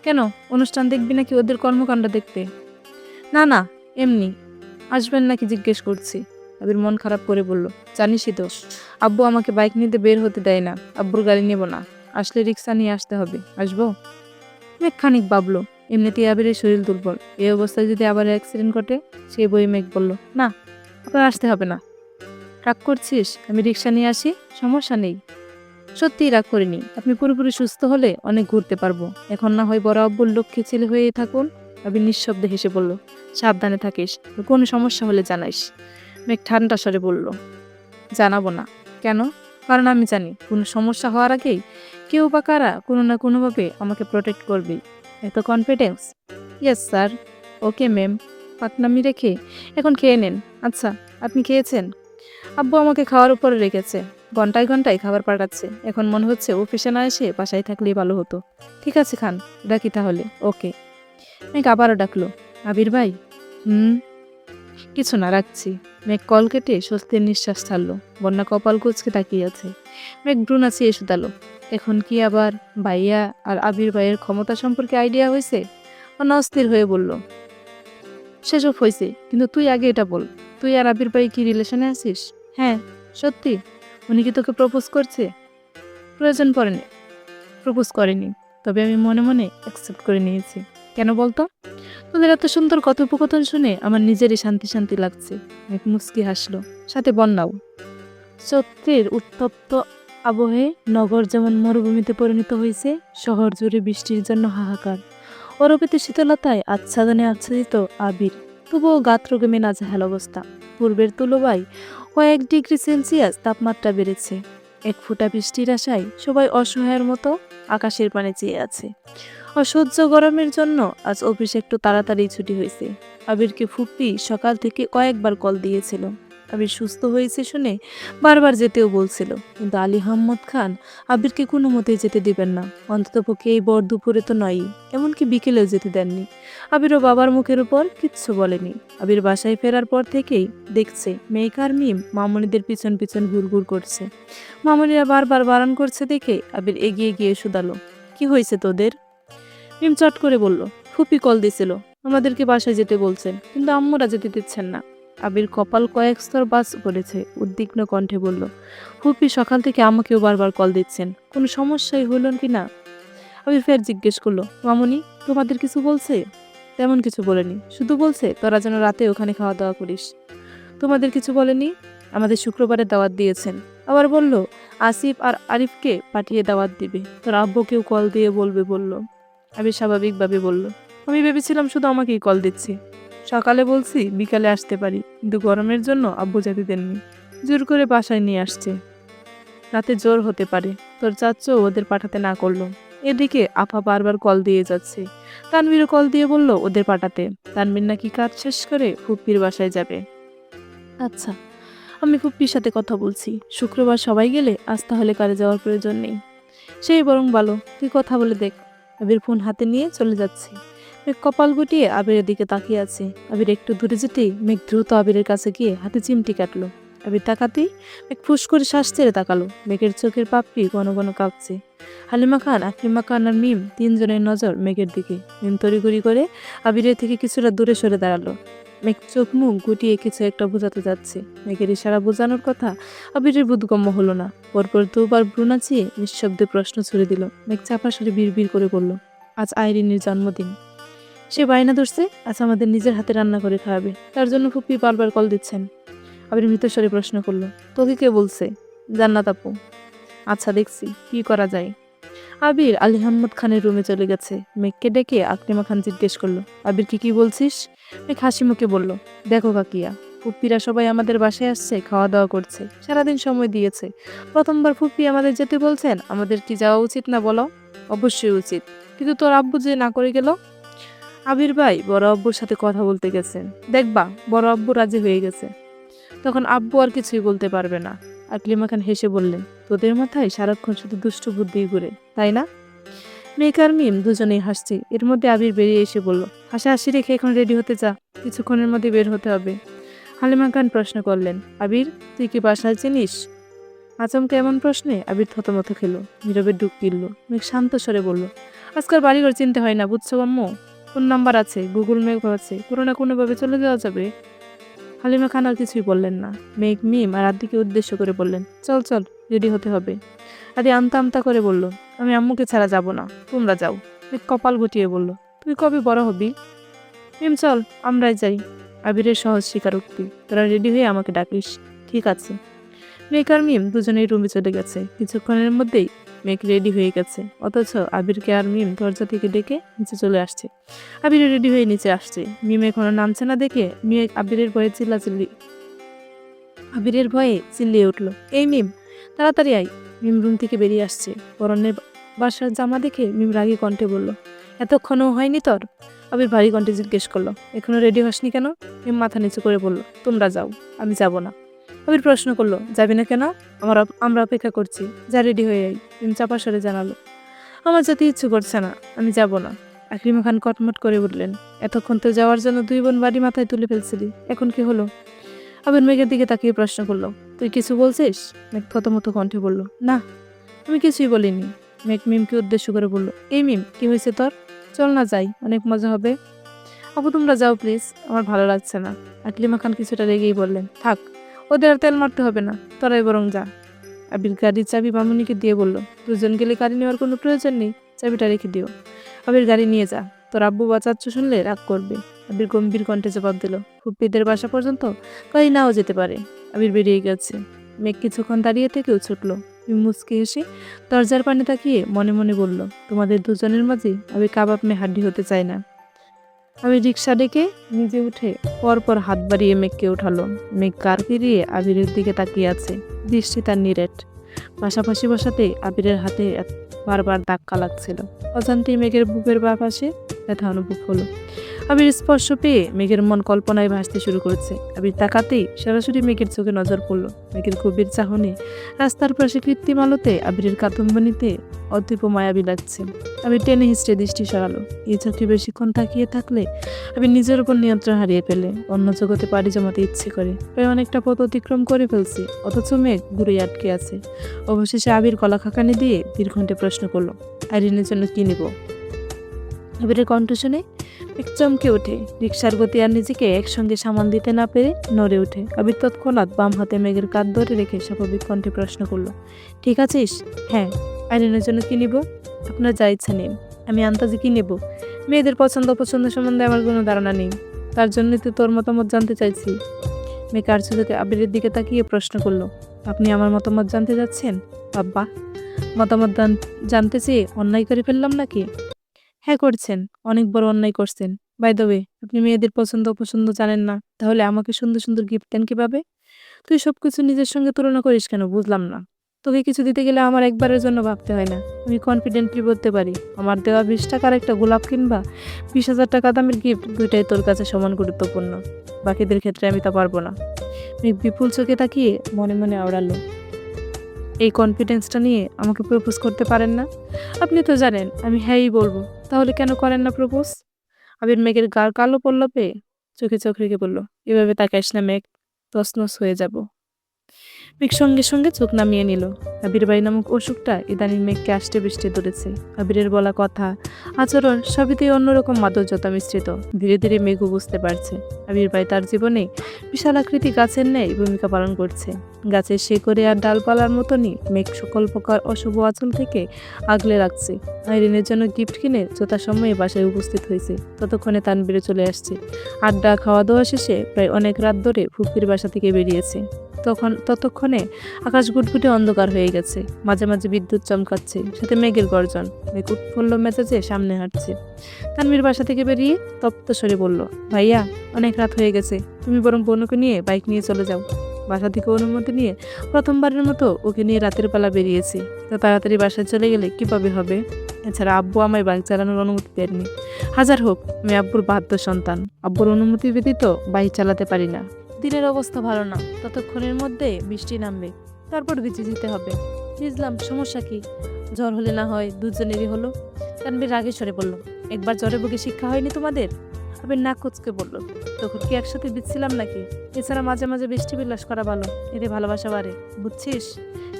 কেন, অনুষ্ঠান দেখবি নাকি ওদের কর্মকাণ্ড দেখতে? না না, এমনি। আসবেন নাকি জিজ্ঞেস করছি। আবির মন খারাপ করে বলল, জানিসই তো আব্বু আমাকে বাইক নিতে বের হতে দেয় না, আব্বুর গাড়ি নেব না, আসলে রিক্সা নিয়ে আসতে হবে। আসবো? মেঘ খানিক ভাবলো, এমনিতেই আবিরের শরীর দুর্বল, এই অবস্থায় যদি আবার অ্যাক্সিডেন্ট ঘটে। সেই বই মেঘ বলল, না, আপনার আসতে হবে না। রাগ করছিস? আমি রিক্সা নিয়ে আসি, সমস্যা নেই। সত্যিই রাগ করিনি, আপনি পুরোপুরি সুস্থ হলে অনেক ঘুরতে পারবো, এখন না হয় বড় আব্বুর লক্ষ্মী ছেলে হয়ে থাকুন। আবির নিঃশব্দে হেসে বলল, সাবধানে থাকিস, কোনো সমস্যা হলে জানাইস। মেঘ ঠান্ডা স্বরে বলল, জানাবো না। কেন? কারণ আমি জানি কোনো সমস্যা হওয়ার আগেই কেউ বা কারা কোনো না কোনোভাবে আমাকে প্রোটেক্ট করবে। এত confidence? Yes sir. Okay ma'am, পাকনামি রেখে এখন খেয়ে নেন। আচ্ছা, আপনি খেয়েছেন? আব্বু আমাকে খাওয়ার উপরে রেখেছে, ঘন্টায় ঘন্টায় খাবার পাঠাচ্ছে, এখন মনে হচ্ছে অফিসে না এসে বাসায় থাকলেই ভালো হতো। ঠিক আছে খান, রাখি তাহলে। ওকে। মেঘ আবারও ডাকলো, আবির ভাই। কিছু না, রাখছি। মেঘ কল কেটে স্বস্তির নিঃশ্বাস ছাড়লো। বন্যা কপাল কুঁচকে তাকিয়ে আছে। মেঘ ভ্রু নাচিয়ে শুধালো, এখন কি আবার ভাইয়া আর আবির ভাইয়ের ক্ষমতা সম্পর্কে আইডিয়া হয়েছে? অন্য অস্থির হয়ে বলল, সেসব হয়েছে, কিন্তু তুই আগে এটা বল, তুই আর আবির ভাই কি রিলেশনে আছিস? হ্যাঁ। সত্যি? উনি কি তোকে প্রপোজ করছে? প্রয়োজন পড়েনি, প্রপোজ করেনি, তবে আমি মনে মনে অ্যাকসেপ্ট করে নিয়েছি। কেন বলতো? তোদের এত সুন্দর কথোপকথন শুনে আমার নিজেরই শান্তি শান্তি লাগছে। এক মুচকি হাসলো, সাথে বন্যাও। চৈত্রের উত্তপ্ত আবহে নগর যেমন মরুভূমিতে পরিণত হয়েছে, শহর জুড়ে বৃষ্টির জন্য হাহাকার। অরবিতে শীতলতায় আচ্ছাদনে আচ্ছাদিত আবির, তবুও গাত্রগেমে নাজেহাল অবস্থা। পূর্বের তুলনায় কয়েক ডিগ্রি সেলসিয়াস তাপমাত্রা বেড়েছে। এক ফোঁটা বৃষ্টির আশায় সবাই অসহায়ের মতো আকাশের পানে চেয়ে আছে। অসহ্য গরমের জন্য আজ অফিস একটু তাড়াতাড়ি ছুটি হয়েছে। আবিরকে ফুপ্পি সকাল থেকে কয়েকবার কল দিয়েছিল। আবির সুস্থ হয়েছে শুনে বারবার যেতেও বলছিল, কিন্তু আলী আহমদ খান আবিরকে কোনো মতেই যেতে দিবেন না, অন্ততপক্ষে এই বর দুপুরে তো নয়ই, এমনকি বিকেলেও যেতে দেননি। আবিরও বাবার মুখের উপর কিচ্ছু বলেনি। আবির বাসায় ফেরার পর থেকেই দেখছে মেঘ আর মিম মামনিদের পিছন পিছন ঘুরঘুর করছে। মামনিরা বারবার বারণ করছে দেখে আবির এগিয়ে গিয়ে শুধালো, কি হয়েছে তোদের? মিম চট করে বলল, ফুপি কল দিছিল, আমাদেরকে বাসায় যেতে বলছেন, কিন্তু আম্মুরা যেতে দিচ্ছেন না। আবির কপাল কয়েক স্তর বাস পড়েছে, উদ্বিগ্ন কণ্ঠে বলল, ফুপি সকাল থেকে আমাকেও বারবার কল দিচ্ছেন, কোনো সমস্যাই হইল কি না? আবির ফের জিজ্ঞেস করলো, মামুনি তোমাদের কিছু বলছে? তেমন কিছু বলেনি, শুধু বলছে তোরা যেন রাতে ওখানে খাওয়া দাওয়া করিস। তোমাদের কিছু বলেনি? আমাদের শুক্রবারে দাওয়াত দিয়েছেন, আবার বলল আসিফ আর আরিফকে পাঠিয়ে দাওয়াত দিবে, তোর আব্বুকেও কল দিয়ে বলবে বলল। আবির স্বাভাবিকভাবে বলল, আমি ভেবেছিলাম শুধু আমাকেই কল দিচ্ছি, সকালে বলছি বিকালে আসতে পারি, কিন্তু গরমের জন্য আব্বু যেতে দেননি, জোর করে বাসায় নিয়ে আসছে, রাতে জ্বর হতে পারে, তোর চাচ্চু ওদের পাঠাতে না করলো। এদিকে আফা বারবার কল দিয়ে যাচ্ছে। তানভীরও কল দিয়ে বলল ওদের পাঠাতে, তানভীর নাকি কাজ শেষ করে ফুপ্পির বাসায় যাবে। আচ্ছা, আমি ফুপ্পির সাথে কথা বলছি, শুক্রবার সবাই গেলে আজ তাহলে কাজে যাওয়ার প্রয়োজন নেই। সেই বরং ভালো, তুই কথা বলে দেখ। আবির ফোন হাতে নিয়ে চলে যাচ্ছে। মেঘ কপাল গুটিয়ে আবিরের দিকে তাকিয়ে আছে। আবির একটু দূরে যেতেই মেঘ দ্রুত আবিরের কাছে গিয়ে হাতে চিমটি কাটলো। আবির তাকাতেই মেঘ ফুস করে শ্বাস ছেড়ে তাকালো। মেঘের চোখের পাপড়ি ঘন ঘন কাঁপছে। হালিমা খান, আকলিমা খান আর মিম তিনজনের নজর মেঘের দিকে। মিম তড়িঘড়ি করে আবিরের থেকে কিছুটা দূরে সরে দাঁড়ালো। মেঘ চোখ মুখ গুটিয়ে কিছু একটা বোঝাতে যাচ্ছে। মেঘের ইশারা বোঝানোর কথা আবিরের বোধগম্য হলো না। পরপর দুবার ভ্রু নাচিয়ে নিঃশব্দে প্রশ্ন ছুড়ে দিল। মেঘ চাপা সরে বিড়বিড় করে বলল, আজ আইরিনের জন্মদিন, সে বায়না ধরছে আজ আমাদের নিজের হাতে রান্না করে খাওয়াবে, তার জন্য ফুপ্পি বারবার কল দিচ্ছেন। আবির মৃতস্বরে প্রশ্ন করলো, তোকে কে বলছে? জান্নাত আপু। আচ্ছা, দেখছি কি করা যায়। আবির আলী আহমদ খানের রুমে চলে গেছে। মেঘকে ডেকে আকলিমা খান জিজ্ঞেস করলো, আবির কি বলছিস? মেঘ হাসি মুখে বলল, দেখো কাকিয়া, ফুপ্পিরা সবাই আমাদের বাসায় আসছে, খাওয়া দাওয়া করছে, সারাদিন সময় দিয়েছে। প্রথমবার ফুপ্পি আমাদের যেতে বলছেন, আমাদের কি যাওয়া উচিত না বলো? অবশ্যই উচিত, কিন্তু তোর আব্বু যে না করে গেল। আবির ভাই বড় আব্বুর সাথে কথা বলতে গেছেন, দেখবা বড় আব্বু রাজি হয়ে গেছে, তখন আব্বু আর কিছুই বলতে পারবে না। আকলিমা খান হেসে বললেন, তোদের মাথায় সারাক্ষণ শুধু দুষ্ট বুদ্ধি ঘুরে, তাই না? মেঘ আর মিম দুজনেই হাসছে। এর মধ্যে আবির বেরিয়ে এসে বলল, হাসাহাসি রেখে এখন রেডি হতে যা, কিছুক্ষণের মধ্যে বের হতে হবে। হালিমা খান প্রশ্ন করলেন, আবির তুই কি বাসায় চিনিস? আচমকা এমন প্রশ্নে আবির থতমত খেলো, নীরবে ডুব কিনল। মেঘ শান্ত স্বরে বলল, আজকাল বাড়িঘর চিনতে হয় না, বুঝছো আম্মু? ফোন নাম্বার আছে, গুগল ম্যাপ আছে, কোনো না কোনোভাবে চলে যাওয়া যাবে। হালিমা খান আর কিছুই বললেন না। মেঘ মিম আর আদিকে উদ্দেশ্য করে বললেন, চল চল, রেডি হতে হবে। আদি আমতা আমতা করে বলল, আমি আম্মুকে ছাড়া যাব না, তোমরা যাও। মেঘ কপাল গুটিয়ে বলল, তুই কবে বড় হবি? মিম চল, আমরাই যাই। আবিরের সহজ স্বীকারোক্তি, তোরা রেডি হয়ে আমাকে ডাকিস। ঠিক আছে। মেঘ আর মিম দুজনেই রুমে চলে গেছে। কিছুক্ষণের মধ্যেই মেঘ রেডি হয়ে গেছে, অথচ আবিরকে আর মিম দরজা থেকে ডেকে নিচে চলে আসছে। আবির রেডি হয়ে নিচে আসছে, মিম এখনো নামছে না দেখে মেঘ আবিরের ভয়ে চিল্লিয়ে উঠলো, এই মিম তাড়াতাড়ি আয়। মিম রুম থেকে বেরিয়ে আসছে। পরনের বাসার জামা দেখে মিম রাগী কণ্ঠে বলল, এতক্ষণও হয়নি তোর? আবির ভারী কণ্ঠে জিজ্ঞেস করলো, এখনো রেডি হসনি কেন? মিম মাথা নিচু করে বলল, তোমরা যাও, আমি যাব না। আবির প্রশ্ন করলো, যাবি না কেন? আমরা অপেক্ষা করছি, যা রেডি হয়ে আই। মিম চাপা স্বরে জানালো, আমার যেতে ইচ্ছে করছে না, আমি যাব না। আকলিমা খান কটমট করে বললেন, এতক্ষণ তো যাওয়ার জন্য দুই বোন বাড়ি মাথায় তুলে ফেলছিলি, এখন কি হলো? আবির মেঘের দিকে তাকিয়ে প্রশ্ন করলো, তুই কিছু বলছিস? মেঘ থতমত কণ্ঠে বলল, না, আমি কিছুই বলিনি। মেঘ মিমকে উদ্দেশ্য করে বলল, এই মিম কি হয়েছে তোর? চল না যাই, অনেক মজা হবে। আপু তোমরা যাও প্লিজ, আমার ভালো লাগছে না। আকলিমা খান কিছুটা রেগেই বললেন, থাক, ওদের আর তেল মারতে হবে না, তোরাই বরং যা। আবির গাড়ির চাবি মামুনিকে দিয়ে বলল, দুজন গেলে গাড়ি নেওয়ার কোনো প্রয়োজন নেই, চাবিটা রেখে দিও। আবির গাড়ি নিয়ে যা, তোর আব্বু বা চাচ্চু শুনলে রাগ করবে। আবির গম্ভীর কণ্ঠে জবাব দিল, ফুপ্পিদের বাসা পর্যন্ত গাড়ি নাও যেতে পারে। আবির বেরিয়ে গেছে। মেঘ কিছুক্ষণ দাঁড়িয়ে থেকেও ছুটলো। মুচকি হেসে দরজার পানে তাকিয়ে মনে মনে বলল, তোমাদের দুজনের মাঝে আমি কাবাব মে হাড্ডি হতে চাই না। আমি রিক্সা ডেকে নিজে উঠে পরপর হাত বাড়িয়ে মেঘকে উঠালো। মেঘ কার ফিরিয়ে আবিরের দিকে তাকিয়ে আছে, দৃষ্টি তার নিরেট। পাশাপাশি বসাতে আবিরের হাতে বারবার ধাক্কা লাগছিল। অজান্তেই মেঘের বুকের বাঁ পাশে ব্যথা অনুভব হলো। আবির স্পর্শ পেয়ে মেঘের মন কল্পনায় ভাসতে শুরু করেছে। আবির তাকাতেই সরাসরি মেঘের চোখে নজর পড়ল। মেঘের গভীর চাহনে রাস্তার পাশে কৃত্রিম আলোতে আবিরের কাদম্বনীতে অদ্ভুত মায়াবী লাগছে। আবির টেনে হিস্ট্রে দৃষ্টি সরালো। এই চোখে বেশিক্ষণ তাকিয়ে থাকলে আবির নিজের উপর নিয়ন্ত্রণ হারিয়ে ফেলে, অন্য জগতে পাড়ি জমাতে ইচ্ছে করে। প্রায় অনেকটা পথ অতিক্রম করে ফেলছে, অথচ মেঘ ঘুরে আটকে আছে। অবশেষে আবির গলা খাকানি দিয়ে দীর্ঘণ্ঠে প্রশ্ন করলো, আইরিনের জন্য কি নিব? আবিরের কণ্ঠ শুনে মেঘ চমকে ওঠে। রিক্সার গতি আর নিজেকে একসঙ্গে সামাল দিতে না পেরে নড়ে ওঠে। আবির তৎক্ষণাৎ বাম হাতে মেঘের কাঁধ ধরে রেখে স্বাভাবিক কণ্ঠে প্রশ্ন করলো, ঠিক আছিস? হ্যাঁ। আইরিনের জন্য কি নিব? আপনার যা ইচ্ছা নিন, আমি আন্তাজে কি নেব? মেয়েদের পছন্দ অপছন্দ সম্বন্ধে আমার কোনো ধারণা নেই, তার জন্যই তো তোর মতামত জানতে চাইছি। মেঘ আর চোখে আবিরের দিকে তাকিয়ে প্রশ্ন করলো, আপনি আমার মতামত জানতে যাচ্ছেন? বাবা, মতামত জানতে চেয়ে অন্যায় করে ফেললাম নাকি? হ্যাঁ করছেন, অনেক বড় অন্যায় করছেন। বাই দ্য ওয়ে, আপনি মেয়েদের পছন্দ অপছন্দ জানেন না, তাহলে আমাকে সুন্দর সুন্দর গিফট দেন কিভাবে? তুই সবকিছু নিজের সঙ্গে তুলনা করিস কেন, বুঝলাম না। তোকে কিছু দিতে গেলে আমার একবারের জন্য ভাবতে হয় না। আমি কনফিডেন্টলি বলতে পারি, আমার দেওয়া 20 টাকার একটা গোলাপ কিংবা 20,000 টাকা দামের গিফট দুইটাই তোর কাছে সমান গুরুত্বপূর্ণ। বাকিদের ক্ষেত্রে আমি তা পারবো না। মেঘ বিপুল চোখে তাকিয়ে মনে মনে আওড়ালো, এই কনফিডেন্সটা নিয়ে আমাকে প্রপোজ করতে পারেন না? আপনি তো জানেন আমি হ্যাঁই বলবো, তাহলে কেন করেন না প্রপোজ? আবির মেঘের গাঢ় কালো পল্লবে চোখে চোখ রেখে বলল, এভাবে তাকাইস না মেঘ, তছনছ হয়ে যাব। মেঘ সঙ্গে সঙ্গে চোখ নামিয়ে নিল। আবির বাই নামক অসুখটা ইদানিং মেঘকে আষ্টে বৃষ্টে ধরেছে। আবিরের বলা কথা, আচরণ সবইতেই অন্যরকম মাধুর্যতা মিশ্রিত। ধীরে ধীরে মেঘও বুঝতে পারছে আবির বাই তার জীবনে বিশাল আকৃতি গাছের ন্যায় ভূমিকা পালন করছে। গাছের শেকড়ে আর ডালপালার মতনই মেঘ সকল প্রকার অশুভ আচল থেকে আগলে রাখছে। আইরিনের জন্য গিফট কিনে যথাসময়ে বাসায় উপস্থিত হয়েছে। ততক্ষণে তানবীরে চলে আসছে। আড্ডা খাওয়া দাওয়া শেষে প্রায় অনেক রাত ধরে ফুপির বাসা থেকে বেরিয়েছে। ততক্ষণে আকাশ গুটগুটে অন্ধকার হয়ে গেছে। মাঝে মাঝে বিদ্যুৎ চমকাচ্ছে, সাথে মেঘের গর্জন। মেঘ উৎফুল্ল মেজাজে সামনে হাঁটছে। তানভীর বাসা থেকে বেরিয়ে তপ্ত স্বরে বলল, ভাইয়া অনেক রাত হয়ে গেছে, তুমি বরং বোনকে নিয়ে বাইক নিয়ে চলে যাও। বাসা থেকে অনুমতি নিয়ে প্রথমবারের মতো ওকে নিয়ে রাতের বেলা বেরিয়েছি। তো তাড়াতাড়ি বাসায় চলে গেলে কিভাবে হবে? এছাড়া আব্বু আমায় বাইক চালানোর অনুমতি দেননি। হাজার হোক আমি আব্বুর বাধ্য সন্তান, আব্বুর অনুমতি ব্যতীত বাইক চালাতে পারি না। দিনের অবস্থা ভালো না, ততক্ষণের মধ্যে বৃষ্টি নামবে। তারপর ভিজে যেতে হবে। বুঝলাম, সমস্যা কি? জ্বর হলে না হয় দুজনেরই হলো। তানভীর রাগে স্বরে বলল, একবার জ্বরে বুকে শিক্ষা হয়নি তোমাদের? আবির নাক কুচকে বলল, তখন কি একসাথে ভিজছিলাম নাকি? এছাড়া মাঝে মাঝে বৃষ্টি বিলাস করা ভালো, এতে ভালোবাসা বাড়ে, বুঝছিস?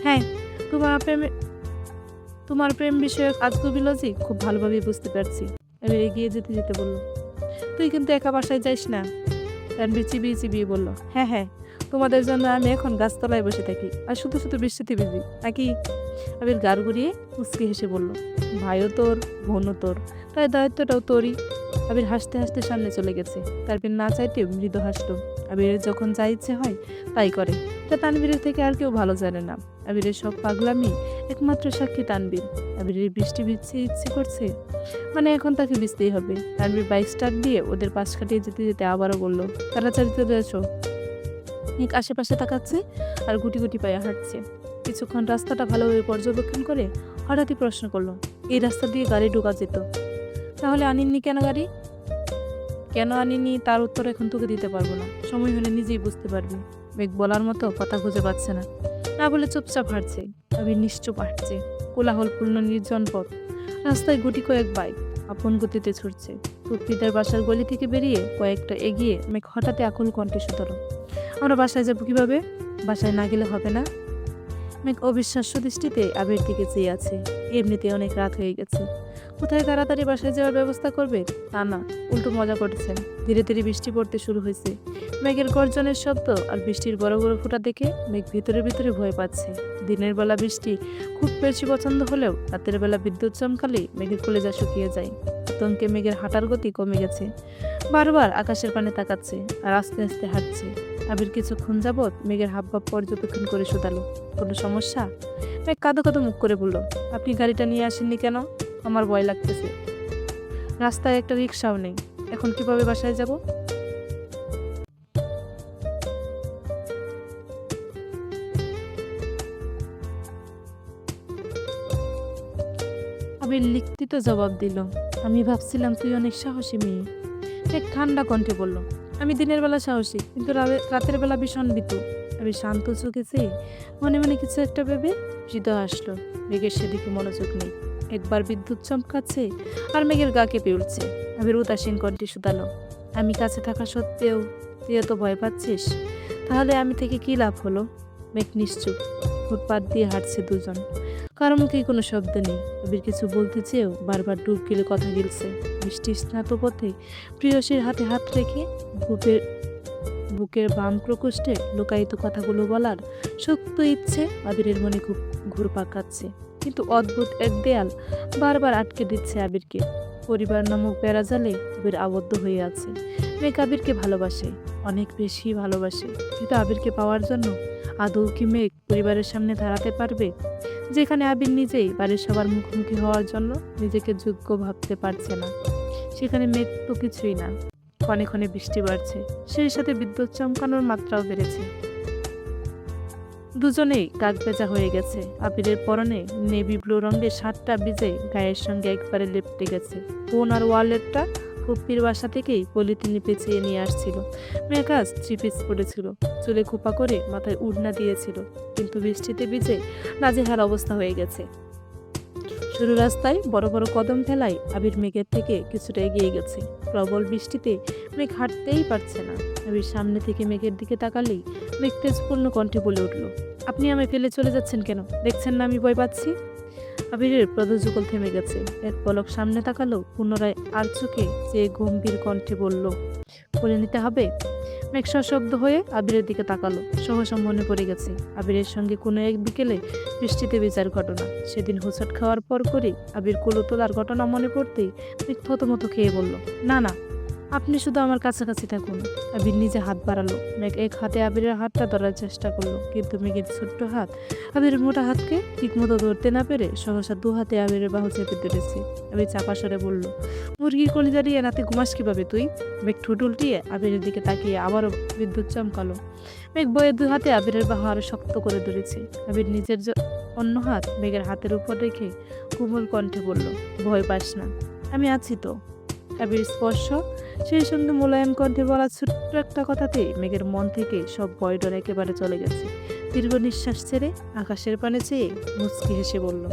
হ্যাঁ, তোমার প্রেমে তোমার প্রেম বিষয়ক আজগুবি লজিক খুব ভালোভাবে বুঝতে পারছি। এবার এগিয়ে যেতে যেতে বলল, তুই কিন্তু একা বাসায় যাইস না। তানভীর চিবিয়ে চিবিয়ে বলল, হ্যাঁ হ্যাঁ, তোমাদের জন্য আমি এখন গাছতলায় বসে থাকি আর শুধু শুধু বৃষ্টিতে ভিজি নাকি? আবির গাড় ঘুরিয়ে মুচকি হেসে বলল, ভাইও তোর, বোনও তোর, তাই দায়িত্বটাও তোরই। আবির হাসতে হাসতে সামনে চলে গেছে। তানভীর না চাইতে মৃদু হাসলো। আবিরের যখন যা ইচ্ছে হয় তাই করে, এটা তানভীরের থেকে আর কেউ ভালো জানে না। আবিরের সব পাগলামি একমাত্র সাক্ষী তানভীর। আবিরের বৃষ্টি ভিজতে ইচ্ছে করছে, মানে এখন তাকে ভিজতেই হবে। তানভীর বাইক স্টার্ট দিয়ে ওদের পাশ কাটিয়ে যেতে যেতে আবারও বলল, তাড়াতাড়ি চলে এসো। মেঘ আশেপাশে তাকাচ্ছে আর গুটি গুটি পায়ে হাঁটছে। কিছুক্ষণ রাস্তাটা ভালোভাবে পর্যবেক্ষণ করে হঠাৎই প্রশ্ন করলো, এই রাস্তা দিয়ে গাড়ি ঢোকা যেত, তাহলে আনিনি কেন গাড়ি? কেন আনিনি তার উত্তর এখন তোকে দিতে পারবো না, সময় হলে নিজেই বুঝতে পারবি। মেঘ বলার মতো কথা খুঁজে পাচ্ছে না, না বলে চুপচাপ হাঁটছে। আবির নিশ্চুপ হাঁটছে। কোলাহলপূর্ণ নির্জন পথ, রাস্তায় গুটি কয়েক বাইক আপন গতিতে ছুটছে। তুর্কিদের বাসার গলি থেকে বেরিয়ে কয়েকটা এগিয়ে মেঘ হঠাৎই আকুল কণ্ঠে শুধালো, আমরা বাসায় যাবো কিভাবে? বাসায় না গেলে হবে না? মেঘ অবিশ্বাস্য দৃষ্টিতে আবির দিকে চেয়ে আছে। এমনিতে অনেক রাত হয়ে গেছে, কোথায় তাড়াতাড়ি বাসায় যাওয়ার ব্যবস্থা করবে তা না, উল্টো মজা করছেন। ধীরে ধীরে বৃষ্টি পড়তে শুরু হয়েছে। মেঘের গর্জনের শব্দ আর বৃষ্টির বড় বড় ফোঁটা দেখে মেঘ ভিতরে ভিতরে ভয় পাচ্ছে। দিনের বেলা বৃষ্টি খুব বেশি পছন্দ হলেও রাতের বেলা বিদ্যুৎ চমকালে মেঘের কলেজা শুকিয়ে যায়। আতঙ্কে মেঘের হাঁটার গতি কমে গেছে, বারবার আকাশের পানে তাকাচ্ছে আর আস্তে আস্তে হাঁটছে। আবির কিছুক্ষণ যাবৎ মেঘের হাবভাব পর্যবেক্ষণ করে শুধালো, কোনো সমস্যা? মেঘ কাঁদো কাঁদো মুখ করে বলল, আপনি গাড়িটা নিয়ে আসেননি কেন? আমার ভয় লাগতেছে, রাস্তায় একটা রিক্সাও নেই, এখন কিভাবে বাসায় যাব? আবির লিখিত জবাব দিল, আমি ভাবছিলাম তুই অনেক সাহসী মেয়ে। এক ঠান্ডা কণ্ঠে বলল, আমি দিনের বেলা সাহসী, কিন্তু রাতের বেলা ভীষণ ভীতু। আমি শান্ত চোখে চেয়ে মনে মনে কিছু একটা ভেবে হৃদয় আসলো। মেঘের সেদিকে মনোযোগ নেই। একবার বিদ্যুৎ চমকাচ্ছে আর মেঘের গা কেঁপে উঠছে। আবির উদাসীন কণ্ঠে শুধালো, আমি কাছে থাকা সত্ত্বেও তুই এত ভয় পাচ্ছিস, তাহলে আমি থেকে কি লাভ হলো? মেঘ নিশ্চুপ, ফুটপাত দিয়ে হাঁটছে দুজন, কারো মুখে কোনো শব্দ নেই। আবির কিছু বলতে চেয়েও বারবার ডুব গেলে কথা গিলছে। বৃষ্টি স্নাত পথে প্রিয়সীর হাতে হাত রেখে বুকের বাম প্রকোষ্ঠে লুকায়িত কথাগুলো বলার শক্ত ইচ্ছে আবিরের মনে খুব ঘুরপাক খাচ্ছে। কিন্তু অদ্ভুত এক দেয়াল বারবার আটকে দিচ্ছে আবিরকে। পরিবার নামক বেড়াজালে আবির আবদ্ধ হয়ে আছে। মেঘ আবিরকে ভালোবাসে, অনেক বেশি ভালোবাসে, কিন্তু আবিরকে পাওয়ার জন্য আদৌ কি মেঘ পরিবারের সামনে দাঁড়াতে পারবে? যেখানে আবির নিজেই বাড়ির সবার মুখোমুখি হওয়ার জন্য নিজেকে যোগ্য ভাবতে পারছে না, সেখানে মেঘ তো কিছুই না। ক্ষণে ক্ষণে বৃষ্টি বাড়ছে, সেই সাথে বিদ্যুৎ চমকানোর মাত্রাও বেড়েছে। দুজনেই কাক ভেজা হয়ে গেছে। আবিরের পরনে নেভি ব্লু রঙের শার্টটা ভিজে গায়ের সঙ্গে একবারে লেপটে গেছে। ফোন আর ওয়ালেটটা ফুপ্পির বাসা থেকেই পলিথিনে পেঁচিয়ে নিয়ে আসছিল। মেঘাজ থ্রি পিস পরেছিল, চুলে খোপা করে মাথায় উড়না দিয়েছিল, কিন্তু বৃষ্টিতে ভিজে নাজেহাল অবস্থা হয়ে গেছে। সরু রাস্তায় বড় বড় কদম ফেলায় আবির মেঘের থেকে কিছুটা এগিয়ে গেছে। প্রবল বৃষ্টিতে মেঘ হাঁটতেই পারছে না। আবির সামনে থেকে মেঘের দিকে তাকালেই মেঘ তেজপূর্ণ কণ্ঠে বলে উঠল, আপনি আমায় ফেলে চলে যাচ্ছেন কেন? দেখছেন না আমি ভয় পাচ্ছি? আবিরের প্রদযুগল থেমে গেছে। এক পলক সামনে তাকালো, পুনরায় আর চোখে যে গম্ভীর কণ্ঠে বলল, বলে নিতে হবে? মেঘ সশব্দ হয়ে আবিরের দিকে তাকালো। সহসা মনে পড়ে গেছে আবিরের সঙ্গে কোনো এক বিকেলে বৃষ্টিতে ভেজার ঘটনা। সেদিন হোঁচট খাওয়ার পর করে আবির কুলো তোলার ঘটনা মনে পড়তেই মেঘ থতমত খেয়ে বলল, না না, আপনি শুধু আমার কাছাকাছি থাকুন। আবির নিজে হাত বাড়ালো। মেঘ এক হাতে আবিরের হাতটা ধরার চেষ্টা করলো, কিন্তু মেঘের ছোট্ট হাত আবিরের মোটা হাতকে ঠিকমতো ধরতে না পেরে সহসা দু হাতে আবিরের বাহু চেপে ধরেছে। আবির চাপা সরে বলল, মুরগির কলিজা দিয়ে রাতে ঘুমাস কিভাবে তুই? মেঘ ঠোঁট উল্টিয়ে আবিরের দিকে তাকিয়ে আবারও বিদ্যুৎ চমকালো। মেঘ বইয়ের দু হাতে আবিরের বাহু আরো শক্ত করে ধরেছে। আবির নিজের অন্য হাত মেঘের হাতের উপর রেখে কোমল কণ্ঠে বলল, ভয় পাস না, আমি আছি তো। আবির স্পর্শ, সেই সঙ্গে মোলায়েম কণ্ঠে বলা ছোট্ট একটা কথাতে মেঘের মন থেকে সব ভয় ডর একেবারে চলে গেছে। দীর্ঘ নিঃশ্বাস ছেড়ে আকাশের পানে চেয়ে মুচকি হেসে বলল,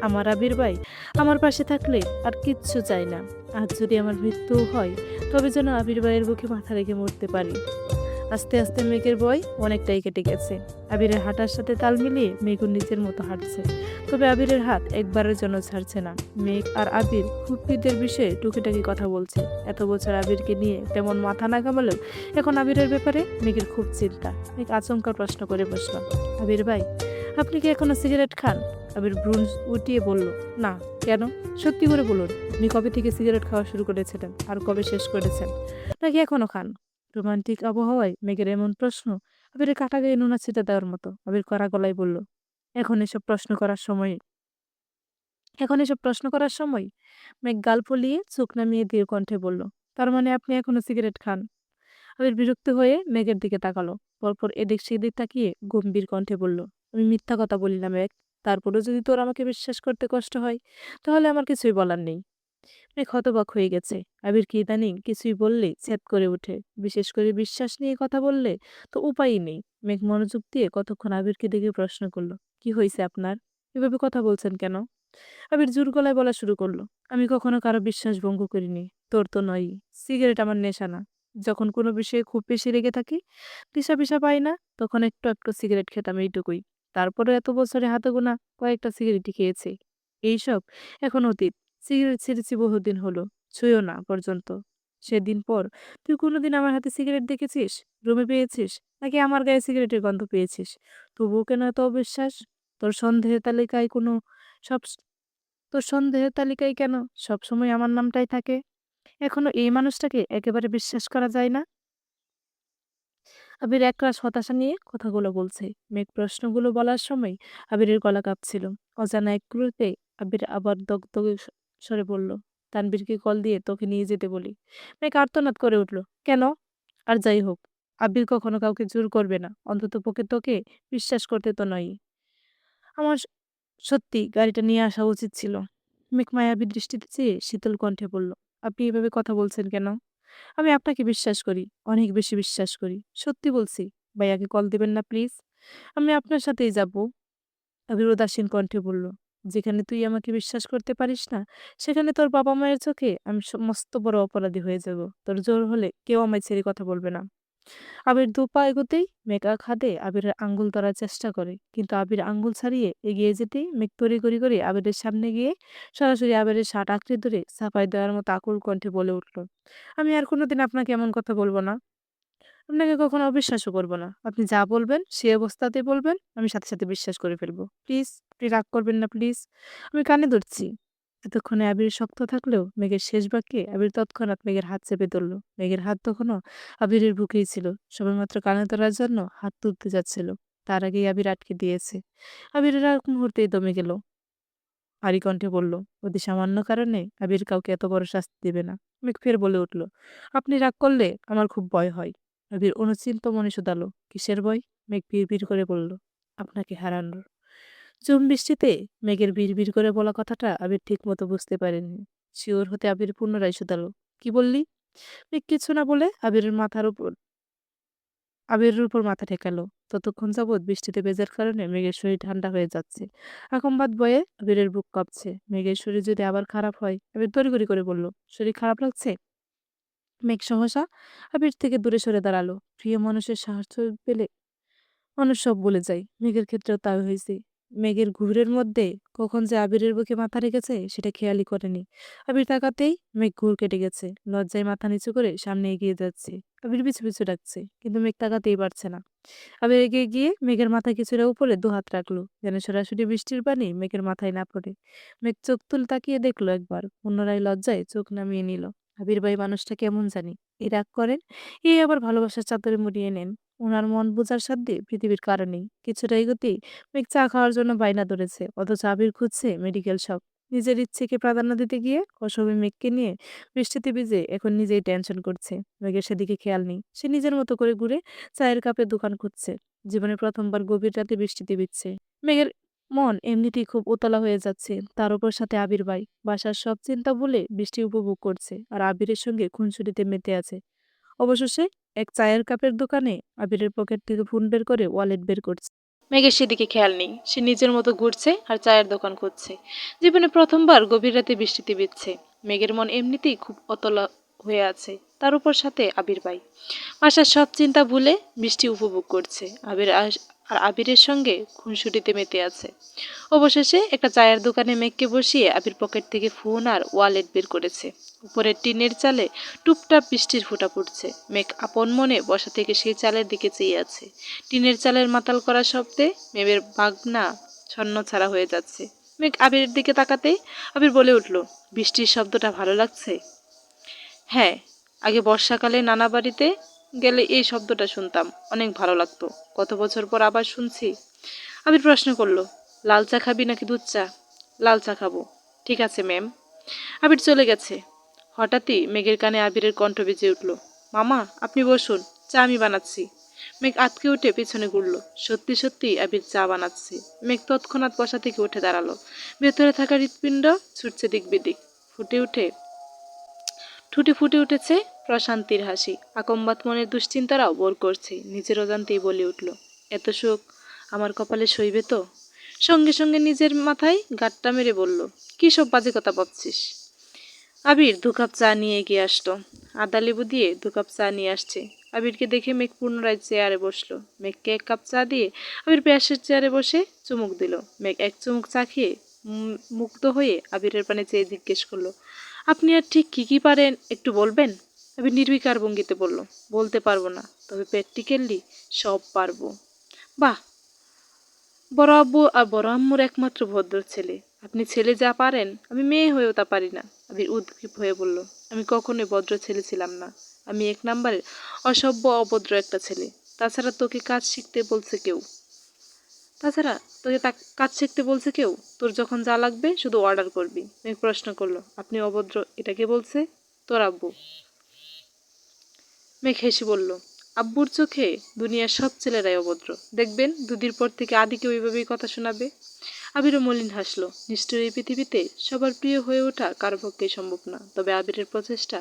আমার আবির ভাই আমার পাশে থাকলে আর কিচ্ছু চাই না। আজ যদি আমার মৃত্যু হয় তবে যেন আবির ভাইয়ের বুকে মাথা রেখে মরতে পারি। আস্তে আস্তে মেঘের ভয় অনেকটাই কেটে গেছে। আবিরের হাঁটার সাথে তাল মিলিয়ে মেঘও নিজের মতো হাঁটছে, তবে আবিরের হাত একবারের জন্য ছাড়ছে না। মেঘ আর আবির খুব ঈদের বিষয়ে টুকিটাকি কথা বলছে। এত বছর আবিরকে নিয়ে তেমন মাথা না ঘামালেও এখন আবিরের ব্যাপারে মেঘের খুব চিন্তা। মেঘ আচমকা প্রশ্ন করে বসল, আবির ভাই আপনি কি এখনো সিগারেট খান? আবির ভ্রূণ উঠিয়ে বলল, না। কেন? সত্যি করে বলুন, আপনি কবে থেকে সিগারেট খাওয়া শুরু করেছিলেন আর কবে শেষ করেছেন, নাকি এখনো খান? রোমান্টিক আবহাওয়ায় মেঘের এমন প্রশ্ন আবিরের কাটা গায়ে নুন ছিটা দেওয়ার মতো। আবির কড়া গলায় বলল, এখন এসব প্রশ্ন করার সময় এখন এসব প্রশ্ন করার সময়। মেঘ গাল ফলিয়ে চোখ নামিয়ে দিয়ে কণ্ঠে বলল, তার মানে আপনি এখনো সিগারেট খান? আবির বিরক্ত হয়ে মেঘের দিকে তাকালো। পরপর এদিক সেদিক তাকিয়ে গম্ভীর কণ্ঠে বলল, আমি মিথ্যা কথা বলি না মেঘ। তারপরেও যদি তোর আমাকে বিশ্বাস করতে কষ্ট হয় তাহলে আমার কিছুই বলার নেই। মেঘ হতবাক হয়ে গেছে। আবির কি ইদানিং কিছুই বললেই ছেদ করে ওঠে, বিশেষ করে বিশ্বাস নিয়ে কথা বললে তো উপায়ই নেই। মেঘ মনোযোগ দিয়ে কতক্ষণ আবিরকে দেখে প্রশ্ন করলো, কি হয়েছে আপনার? এভাবে কথা বলছেন কেন? আবির জোর গলায় বলা শুরু করলো, আমি কখনো কারো বিশ্বাস ভঙ্গ করিনি। তোর তো নয়। সিগারেট আমার নেশা না। যখন কোনো বিষয়ে খুব বেশি রেগে থাকি, দিশা পিশা পাই না, তখন একটু একটু সিগারেট খেতাম, এইটুকুই। তারপরে এত বছরে হাতে গোনা কয়েকটা সিগারেটই খেয়েছি। এইসব এখন অতীত। সিগারেট ছেড়েছি বহুদিন হলো, ছুঁয়ো না পর্যন্ত। সেদিন পর তুই কোনোদিন আমার হাতে সিগারেট দেখেছিস, রুমে পেয়েছিস, নাকি আমার গায়ে সিগারেটের গন্ধ পেয়েছিস? তবুও কেন এত অবিশ্বাস? তোর সন্দেহের তালিকায় কোনো সব তোর সন্দেহের তালিকায় কেন সবসময় আমার নামটাই থাকে? এখনো এই মানুষটাকে একেবারে বিশ্বাস করা যায় না? আবির একরাশ হতাশা নিয়ে কথাগুলো বলছে। মেঘ প্রশ্নগুলো বলার সময় আবিরের গলা কাঁপছিল। অজানা এক ক্রুতে আবির আবার দগদগে স্বরে বলল, তানবীরকে কল দিয়ে তোকে নিয়ে যেতে বলি। মেঘ আর্তনাদ করে উঠল, কেন? আর যাই হোক, আবির কখনো কাউকে জোর করবে না, অন্তত পক্ষে তোকে বিশ্বাস করতে তো নয়। আমার সত্যি গাড়িটা নিয়ে আসা উচিত ছিল। মেঘ মায়াবী দৃষ্টিতে চেয়ে শীতল কণ্ঠে বলল, আপনি এভাবে কথা বলছেন কেন? আমি আপনাকে বিশ্বাস করি, অনেক বেশি বিশ্বাস করি। সত্যি বলছি। ভাইয়াকে কল দিবেন না প্লিজ? আমি আপনার সাথেই যাব। আবির উদাসীন কণ্ঠে বলল, যেখানে তুই আমাকে বিশ্বাস করতে পারিস না, সেখানে তোর বাবা মায়ের চোখে আমি মস্ত বড় অপরাধী হয়ে যাব। তোর জোর হলে কেউ আমায় ছেড়ে কথা বলবে না। আবির দু পা এগোতেই মেঘ এক হাতে আবিরের আঙ্গুল ধরার চেষ্টা করে, কিন্তু আবির আঙ্গুল ছাড়িয়ে এগিয়ে যেতেই মেঘ তড়িঘড়ি করে আবিরের সামনে গিয়ে সরাসরি আবিরের শার্ট আঁকড়ে ধরে চাপাই দেওয়ার মতো আকুল কণ্ঠে বলে উঠল, আমি আর কোনোদিন আপনাকে এমন কথা বলবো না। আপনাকে কখনো অবিশ্বাসও করবো না। আপনি যা বলবেন সে অবস্থাতেই বলবেন, আমি সাথে সাথে বিশ্বাস করে ফেলবো। প্লিজ, আপনি রাগ করবেন না প্লিজ। আমি কানে ধরছি। এতক্ষণে আবির শক্ত থাকলেও মেঘের শেষ বাক্যে আবির তৎক্ষণাৎ মেঘের হাত চেপে ধরল। মেঘের হাত তখনও আবিরের বুকেই ছিল, সবেমাত্র কানে ধরার জন্য হাত তুলতে যাচ্ছিল। তার আগেই আবির আটকে দিয়েছে। আবিরের এক মুহূর্তেই দমে গেল। ভারী কণ্ঠে বলল, অতি সামান্য কারণে আবির কাউকে এত বড় শাস্তি দেবে না। মেঘ ফের বলে উঠল, আপনি রাগ করলে আমার খুব ভয় হয়। আবির অনুচিন্ত মনে শুধালো, কিসের ভয়? মেঘ বিড়বিড় করে বলল, আপনাকে হারানোর। ঝুম বৃষ্টিতে মেঘের বিড়বিড় করে বলা কথাটা আবির ঠিক মতো বুঝতে পারেনি। শিওর হতে আবির পুনরায় শুধালো, কি বললি? মেঘ কিছু না বলে আবিরের উপর মাথা ঠেকালো। ততক্ষণ যাবৎ বৃষ্টিতে ভেজার কারণে মেঘের শরীর ঠান্ডা হয়ে যাচ্ছে। আকম্বাদ বয়ে আবিরের বুক কাঁপছে। মেঘের শরীর যদি আবার খারাপ হয়? আবির তড়িঘড়ি করে বলল, শরীর খারাপ লাগছে? মেঘ সহসা আবির থেকে দূরে সরে দাঁড়ালো। প্রিয় মানুষের সাহায্য পেলে মানুষ সব বলে যায়। মেঘের ক্ষেত্রেও তাই হয়েছে। মেঘের ঘুরের মধ্যে কখন যে আবিরের বুকে মাথা রেখেছে সেটা খেয়ালই করেনি। আবির তাকাতেই মেঘ ঘুর কেটে গেছে। লজ্জায় মাথা নিচু করে সামনে এগিয়ে যাচ্ছে। আবির পিছু পিছু ডাকছে, কিন্তু মেঘ তাকাতেই পারছে না। আবির এগিয়ে গিয়ে মেঘের মাথা কিছুটা উপরে দুহাত রাখলো, যেন সরাসরি বৃষ্টির পানি মেঘের মাথায় না পড়ে। মেঘ চোখ তুলে তাকিয়ে দেখলো একবার, পুনরায় লজ্জায় চোখ নামিয়ে নিল। আবির ভাই মানুষটা কেমন জানি, এই রাগ করেন, এই আবার ভালোবাসার চাদরে মুড়িয়ে নেন। ওনার মন বোঝার সাধ্যে পৃথিবীর কারণেই। কিছুটা এগোতেই মেঘ চা খাওয়ার জন্য বায়না ধরেছে, অথচ আবির খুঁজছে মেডিকেল শপ। নিজের ইচ্ছেকে প্রাধান্য দিতে গিয়ে অসবে মেঘকে নিয়ে বৃষ্টিতে ভিজে এখন নিজেই টেনশন করছে। মেঘের সেদিকে খেয়াল নেই। সে নিজের মতো করে ঘুরে চায়ের কাপের দোকান খুঁজছে। জীবনে প্রথমবার গভীর রাতে বৃষ্টিতে ভিজছে। মেঘের মন এমনিতেই খুব উতলা হয়ে যাচ্ছে, তার উপর সাথে আবির ভাই। বাসার সব চিন্তা ভুলে বৃষ্টি উপভোগ করছে, আর আবিরের সঙ্গে খুনসুটিতে মেতে আছে। অবশেষে এক চায়ের কাপের দোকানে আবিরের পকেট থেকে ফোন বের করে ওয়ালেট বের করছে। মেঘের সেদিকে খেয়াল নেই, সে নিজের মতো ঘুরছে আর চায়ের দোকান খুঁজছে। জীবনে প্রথমবার গভীর রাতে বৃষ্টিতে ভিজছে। মেঘের মন এমনিতেই খুব অতলা হয়ে আছে, তার উপর সাথে আবির ভাই। বাসার সব চিন্তা ভুলে বৃষ্টি উপভোগ করছে। আর আবিরের সঙ্গে খুনসুটিতে মেতে আছে। অবশেষে একটা চায়ের দোকানে মেঘকে বসিয়ে আবির পকেট থেকে ফোন আর ওয়ালেট বের করেছে। উপরের টিনের চালে টুপটাপ বৃষ্টির ফোঁটা পড়ছে। মেঘ আপন মনে বসা থেকে সেই চালের দিকে চেয়ে আছে। টিনের চালের মাতাল করা শব্দে মেঘের ভাবনা ছন্ন ছাড়া হয়ে যাচ্ছে। মেঘ আবিরের দিকে তাকাতেই আবির বলে উঠল, বৃষ্টির শব্দটা ভালো লাগছে? হ্যাঁ, আগে বর্ষাকালে নানা বাড়িতে গেলে এই শব্দটা শুনতাম, অনেক ভালো লাগতো। কত বছর পর আবার শুনছি। আবির প্রশ্ন করলো, লাল চা খাবি নাকি দুধ চা? লাল চা খাবো। ঠিক আছে ম্যাম। আবির চলে গেছে। হঠাৎই মেঘের কানে আবিরের কণ্ঠ বেজে উঠল, মামা আপনি বসুন, চা আমি বানাচ্ছি। মেঘ আতকে উঠে পেছনে ঘুরল। সত্যি সত্যি আবির চা বানাচ্ছে। মেঘ তৎক্ষণাৎ বসা থেকে উঠে দাঁড়ালো। ভেতরে থাকা হৃৎপিণ্ড ছুটছে দিক বিদিক। ঠুটে ফুটে উঠেছে প্রশান্তির হাসি। আকম্বাত মনের দুশ্চিন্তারাও বোর করছে। নিজের অজান্তেই বলে উঠল, এত সুখ আমার কপালে সইবে তো? সঙ্গে সঙ্গে নিজের মাথায় গাঁটটা মেরে বলল, কী সব বাজে কথা ভাবছিস? আবির 2 কাপ চা নিয়ে এগিয়ে আসতো। আদা লেবু দিয়ে 2 কাপ চা নিয়ে আসছে। আবিরকে দেখে মেঘ পুনরায় চেয়ারে বসলো। মেঘকে 1 কাপ চা দিয়ে আবির পাশের চেয়ারে বসে চুমুক দিল। মেঘ এক চুমুক চা খেয়ে মুগ্ধ হয়ে আবিরের পানে চেয়ে জিজ্ঞেস করলো, আপনি আর ঠিক কী কী পারেন একটু বলবেন? আবির নির্বিকার ভঙ্গিতে বলল, বলতে পারবো না, তবে প্র্যাকটিক্যালি সব পারবো। বাহ, বড় আব্বু আর বড় আম্মুর একমাত্র ভদ্র ছেলে। আপনি ছেলে যা পারেন আমি মেয়ে হয়েও তা পারি না। আবির উদ্গ্রীব হয়ে বলল, আমি কখনোই ভদ্র ছেলে ছিলাম না। আমি 1 নম্বরের অসভ্য অভদ্র একটা ছেলে। তাছাড়া তোকে কাজ শিখতে বলছে কেউ? তাছাড়া তোকে কাজ শিখতে বলছে কেউ? তোর যখন যা লাগবে শুধু অর্ডার করবি। মেঘ প্রশ্ন করলো, আপনি অভদ্র এটা কে বলছে? তোর আব্বু। মেঘ হেসে বলল, আব্বুর চোখে দুনিয়ার সব ছেলেরাই অভদ্র। দেখবেন দুদিন পর থেকে আদিকে ওইভাবেই কথা শোনাবে। আবিরও মলিন হাসল। নিষ্ঠুর এই পৃথিবীতে সবার প্রিয় হয়ে ওঠা কারো পক্ষেই সম্ভব না। তবে আবিরের প্রচেষ্টা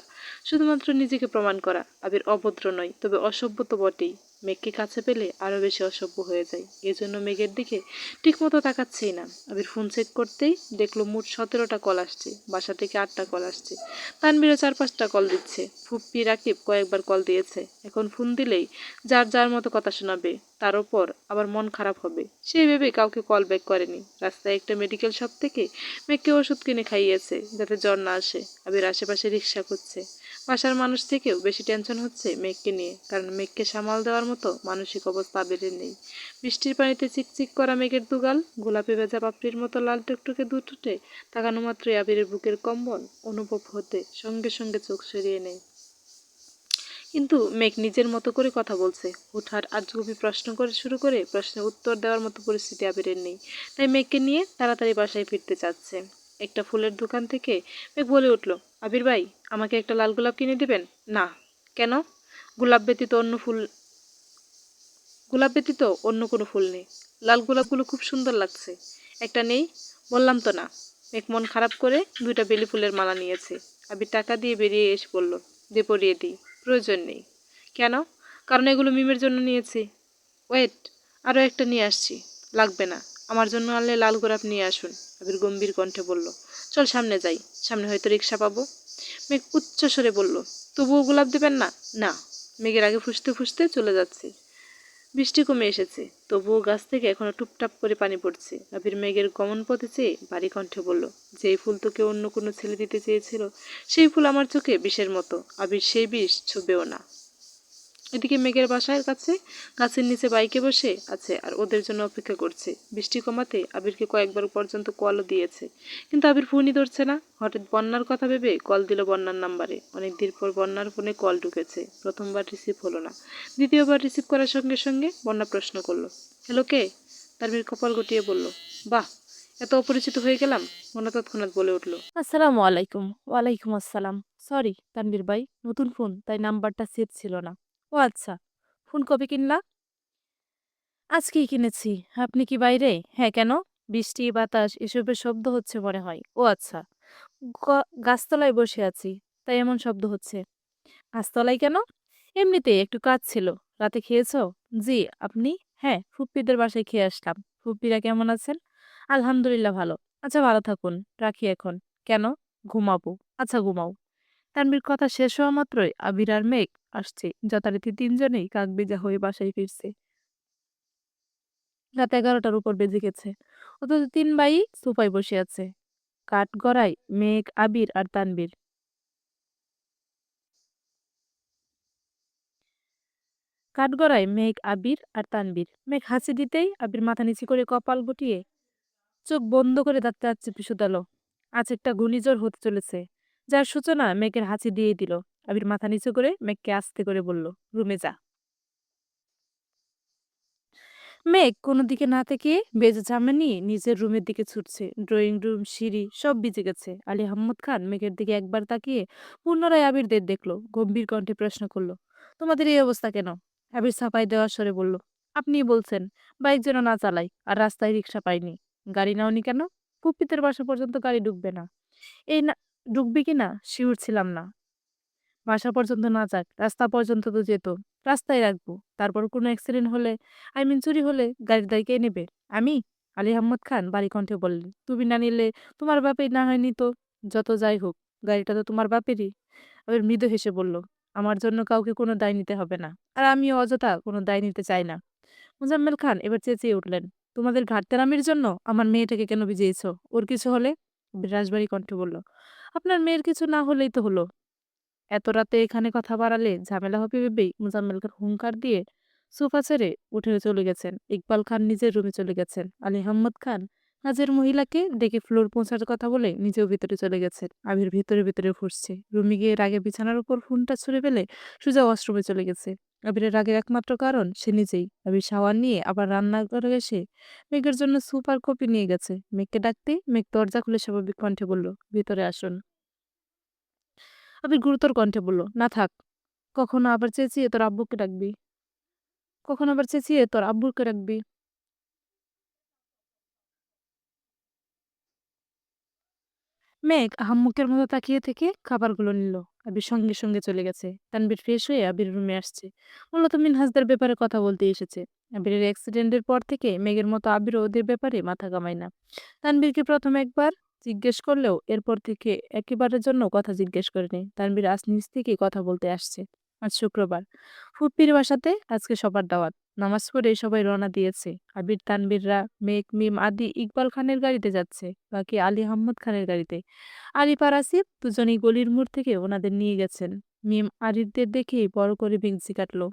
শুধুমাত্র নিজেকে প্রমাণ করা। আবির অভদ্র নয়, তবে অসভ্য তো বটেই। মেঘকে কাছে পেলে আরও বেশি অসভ্য হয়ে যায়। এজন্য মেঘের দিকে ঠিকমতো তাকাচ্ছেই না। আবির ফোন চেক করতেই দেখলো মোট 17টা কল আসছে। বাসা থেকে 8টা কল আসছে। তানবীরও 4-5টা কল দিচ্ছে। ফুপ্পি রাকিব কয়েকবার কল দিয়েছে। এখন ফোন দিলেই যার যার মতো কথা শোনাবে, তার ওপর আবার মন খারাপ হবে। সেই ভেবে কাউকে কল ব্যাক করেনি। রাস্তায় একটা মেডিকেল শপ থেকে মেঘকে ওষুধ কিনে খাইয়েছে যাতে জ্বর না আসে। আবির আশেপাশে রিক্সা খুঁজছে। বাসার মানুষ থেকেও বেশি টেনশন হচ্ছে মেঘকে নিয়ে, কারণ মেঘকে সামাল দেওয়ার মতো মানসিক অবস্থা আবিরের নেই। বৃষ্টির পানিতে চিকচিক করা মেঘের দুগাল, গোলাপি ভেজা পাপড়ির মতো লাল টুকটুকে দুঠোঁটে তাকানো মাত্রই আবিরের বুকের কম্বন অনুভব হতে সঙ্গে সঙ্গে চোখ সরিয়ে নেয়। কিন্তু মেঘ নিজের মতো করে কথা বলছে। হুটহাট আজগুবি প্রশ্ন করে শুরু করে প্রশ্নের উত্তর দেওয়ার মতো পরিস্থিতি আবিরের নেই। তাই মেঘকে নিয়ে তাড়াতাড়ি বাসায় ফিরতে চাচ্ছে। একটা ফুলের দোকান থেকে মেঘ বলে উঠল, আবির ভাই আমাকে একটা লাল গোলাপ কিনে দিবেন? না। কেন? গোলাপ ব্যতীত অন্য ফুল গোলাপ ব্যতীত অন্য কোনো ফুল নেই। লাল গোলাপগুলো খুব সুন্দর লাগছে। একটা নেই? বললাম তো না। মেঘ মন খারাপ করে 2টা বেলি ফুলের মালা নিয়েছে। আবির টাকা দিয়ে বেরিয়ে এসে বলল, দে পরিয়ে দিই। প্রয়োজন নেই। কেন? কারণ এগুলো মিমের জন্য নিয়েছি। ওয়েট, আরও একটা নিয়ে আসছি। লাগবে না। আমার জন্য আনলে লাল গোলাপ নিয়ে আসুন। আবির গম্ভীর কণ্ঠে বলল, চল সামনে যাই, সামনে হয়তো রিক্সা পাবো। মেঘ উচ্চ স্বরে বলল, তবুও গোলাপ দেবেন না? না। মেঘের আগে ফুসতে ফুসতে চলে যাচ্ছে। বৃষ্টি কমে এসেছে, তবুও গাছ থেকে এখনো টুপটাপ করে পানি পড়ছে। আবির মেঘের গমন পথে চেয়ে ভারী কণ্ঠে বলল, যেই ফুল তোকে অন্য কোনো ছেলে দিতে চেয়েছিল সেই ফুল আমার চোখে বিষের মতো। আবির সেই বিষ ছুবেও না। এদিকে মেঘের বাসার কাছে গাছের নিচে বাইকে বসে আছে আর ওদের জন্য অপেক্ষা করছে। বৃষ্টি কমাতে আবিরকে কয়েকবার পর্যন্ত কলও দিয়েছে, কিন্তু আবির ফোনই ধরছে না। হঠাৎ বন্যার কথা ভেবে কল দিল বন্যার নাম্বারে। অনেকদিন পর বন্যার ফোনে কল ঢুকেছে। প্রথমবার রিসিভ হলো না। দ্বিতীয়বার রিসিভ করার সঙ্গে সঙ্গে বন্যা প্রশ্ন করলো, হ্যালো কে? তানভীর কপাল গুটিয়ে বলল, বাহ, এত অপরিচিত হয়ে গেলাম। বন্যা তৎক্ষণাৎ বলে উঠল, আসসালামু আলাইকুম। ওয়ালাইকুম আসসালাম। সরি তানবীর ভাই, নতুন ফোন তাই নাম্বারটা সেভ ছিল না। ও আচ্ছা, ফোন কবে কিনলা? আজকেই কিনেছি। আপনি কি বাইরে? হ্যাঁ, কেন? বৃষ্টি বাতাস এসবের শব্দ হচ্ছে মনে হয়। ও আচ্ছা, গাছতলায় বসে আছি তাই এমন শব্দ হচ্ছে। গাছতলায় কেন? এমনিতেই একটু কাজ ছিল। রাতে খেয়েছো? জি। আপনি? হ্যাঁ, ফুপ্পিদের বাসায় খেয়ে আসলাম। ফুপ্পিরা কেমন আছেন? আলহামদুলিল্লাহ ভালো। আচ্ছা ভালো থাকুন। রাখি এখন। কেন? ঘুমাবো। আচ্ছা ঘুমাও। তানভীর কথা শেষ হওয়া মাত্রই আবির আর মেঘ আসছে। যথারীতি তিনজনেই কাকভেজা হয়ে বাসায় ফিরছে। রাত 11টার উপর বেজে গেছে। অথচ তিন ভাই সোফায় বসে আছে। কাঠগড়ায় মেঘ, আবির আর তানভীর। কাঠগড়ায় মেঘ, আবির আর তানভীর। মেঘ হাসি দিতেই আবির মাথা নিচু করে কপাল গুটিয়ে চোখ বন্ধ করে দাঁতটা চেপে শুধালো। আজ একটা ঘূর্ণিঝড় হতে চলেছে, যার সূচনা মেঘের হাসি দিয়ে দিল। আবির মাথা নিচু করে মেঘকে আস্তে করে বলল, রুমে যা। মেঘ কোনো দিকে না তাকিয়ে বেজে জামা নিয়ে নিজের রুমের দিকে ছুটছে। ড্রয়িং রুম, সিঁড়ি সব ভিজে গেছে। আলী আহমদ খান মেঘের দিকে একবার তাকিয়ে পুনরায় আবিরদের দেখলো। গম্ভীর কণ্ঠে প্রশ্ন করলো, তোমাদের এই অবস্থা কেন? আবির ছাপাই দেওয়ার স্বরে বলল, আপনিই বলছেন বাইক যেন না চালাই, আর রাস্তায় রিক্সা পাইনি। গাড়ি নাওনি কেন? কুপিতের বাসা পর্যন্ত গাড়ি ঢুকবে না। এই না, ঢুকবে কিনা শিওর ছিলাম না। বাসা পর্যন্ত না যাক, রাস্তা পর্যন্ত তো যেত। রাস্তায় রাখবো, তারপর কোনো অ্যাক্সিডেন্ট হলে, চুরি হলে গাড়ির দায় কে নেবে? আমি? আলী আহমদ খান বাড়ি কণ্ঠে বললেন, তুমি না নিলে তোমার বাপের না হয়নি তো। যত যাই হোক, গাড়িটা তো তোমার বাপেরই। আবার মৃদু হেসে বলল, আমার জন্য কাউকে কোনো দায় নিতে হবে না, আর আমিও অযথা কোনো দায় নিতে চাই না। মোজাম্মেল খান এবার চেঁচিয়ে উঠলেন, তোমাদের ঘাটতেরামির জন্য আমার মেয়েটাকে কেন ভিজিয়েছো? ওর কিছু হলে? রাজবাড়ি কণ্ঠে বলল, আপনার মেয়ের কিছু না হলেই তো হলো। এত রাতে এখানে কথা বাড়ালে ঝামেলা হবে ভেবেই মোজাম্মেল খান হুঙ্কার দিয়ে সোফা ছেড়ে উঠে চলে গেছেন। ইকবাল খান নিজের রুমে চলে গেছেন। আলী আহমদ খান কাজের মহিলাকে ডেকে ফ্লোর পৌঁছার কথা বলে নিজেও ভিতরে চলে গেছেন। আবির ভিতরে ভিতরে ফুঁসছে। রুমে গিয়ে রাগে বিছানার উপর ফোনটা ছুঁড়ে ফেলে সোজা ওয়াশরুমে চলে গেছে। আবিরের রাগের একমাত্র কারণ সে নিজেই। আবির শাওয়ার নিয়ে আবার রান্নাঘরে এসে মেঘের জন্য স্যুপ আর কফি নিয়ে গেছে। মেঘকে ডাকতে মেঘ দরজা খুলে স্বাভাবিক কণ্ঠে বলল, ভিতরে আসুন। আবির গুরুতর কণ্ঠে বলল, না থাক। কখনো আবার চেঁচিয়ে তোর আব্বুকে ডাকবি। কখনো আবার চেঁচিয়ে তোর আব্বুকে ডাকবি। মেঘ আহাম্মকের মতো তাকিয়ে থেকে খাবারগুলো নিল। আবির সঙ্গে সঙ্গে চলে গেছে। তানবীর ফ্রেশ হয়ে আবির রুমে আসছে। মূলত মিনহাজদের ব্যাপারে কথা বলতে এসেছে। আবিরের অ্যাক্সিডেন্টের পর থেকে মেঘের মতো আবিরও ওদের ব্যাপারে মাথা ঘামায় না। তানবীরকে প্রথম একবার জিজ্ঞেস করলেও এরপর থেকে একেবারের জন্য কথা জিজ্ঞেস করেনি। তানবীর আজ নিজ থেকে কথা বলতে আসছে। আজ শুক্রবার, ফুপ্পির বাসাতে আজকে সবার দাওয়াত। নামাজ পড়ে সবাই রওনা দিয়েছে। আবির, তানবীররা, মেঘ, মিম আদি ইকবাল খানের গাড়িতে যাচ্ছে, বাকি আলী আহমদ খানের গাড়িতে। আরিফ আর আসিফ দুজনেই গলির মোড় থেকে ওনাদের নিয়ে গেছেন। মিম আরিফদের দেখেই বড় করে বিগজি কাটলো।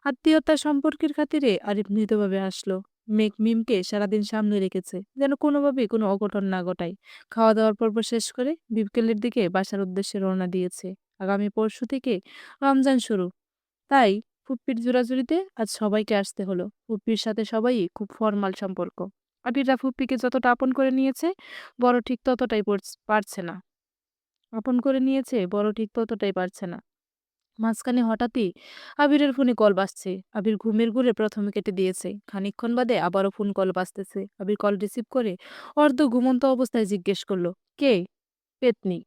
আত্মীয়তা সম্পর্কের খাতিরে আরিফ মৃদুভাবে হাসলো। মেঘ মিমকে সারাদিন সামনে রেখেছে, যেন কোনোভাবেই কোনো অঘটন না ঘটায়। খাওয়া দাওয়ার পর্ব শেষ করে বিকেলের দিকে বাসার উদ্দেশ্যে রওনা দিয়েছে। আগামী পরশু থেকে রমজান শুরু, তাই ফুপ্পির জোরাজুরিতে আজ সবাইকে আসতে হলো। ফুপ্পির সাথে সবাই খুব ফরমাল সম্পর্ক। আবিররা ফুপ্পিকে যতটা আপন করে নিয়েছে, বড় ঠিক ততটাই পারছে না। আপন করে নিয়েছে, বড় ঠিক ততটাই পারছে না। মাঝখানে হঠাৎই আবিরের ফোনে কল বাজছে। আবির ঘুমের ঘুরে প্রথমে কেটে দিয়েছে। খানিকক্ষণ বাদে আবারও ফোন কল বাজতেছে। আবির কল রিসিভ করে অর্ধ ঘুমন্ত অবস্থায় জিজ্ঞেস করলো, কে? পেতনি।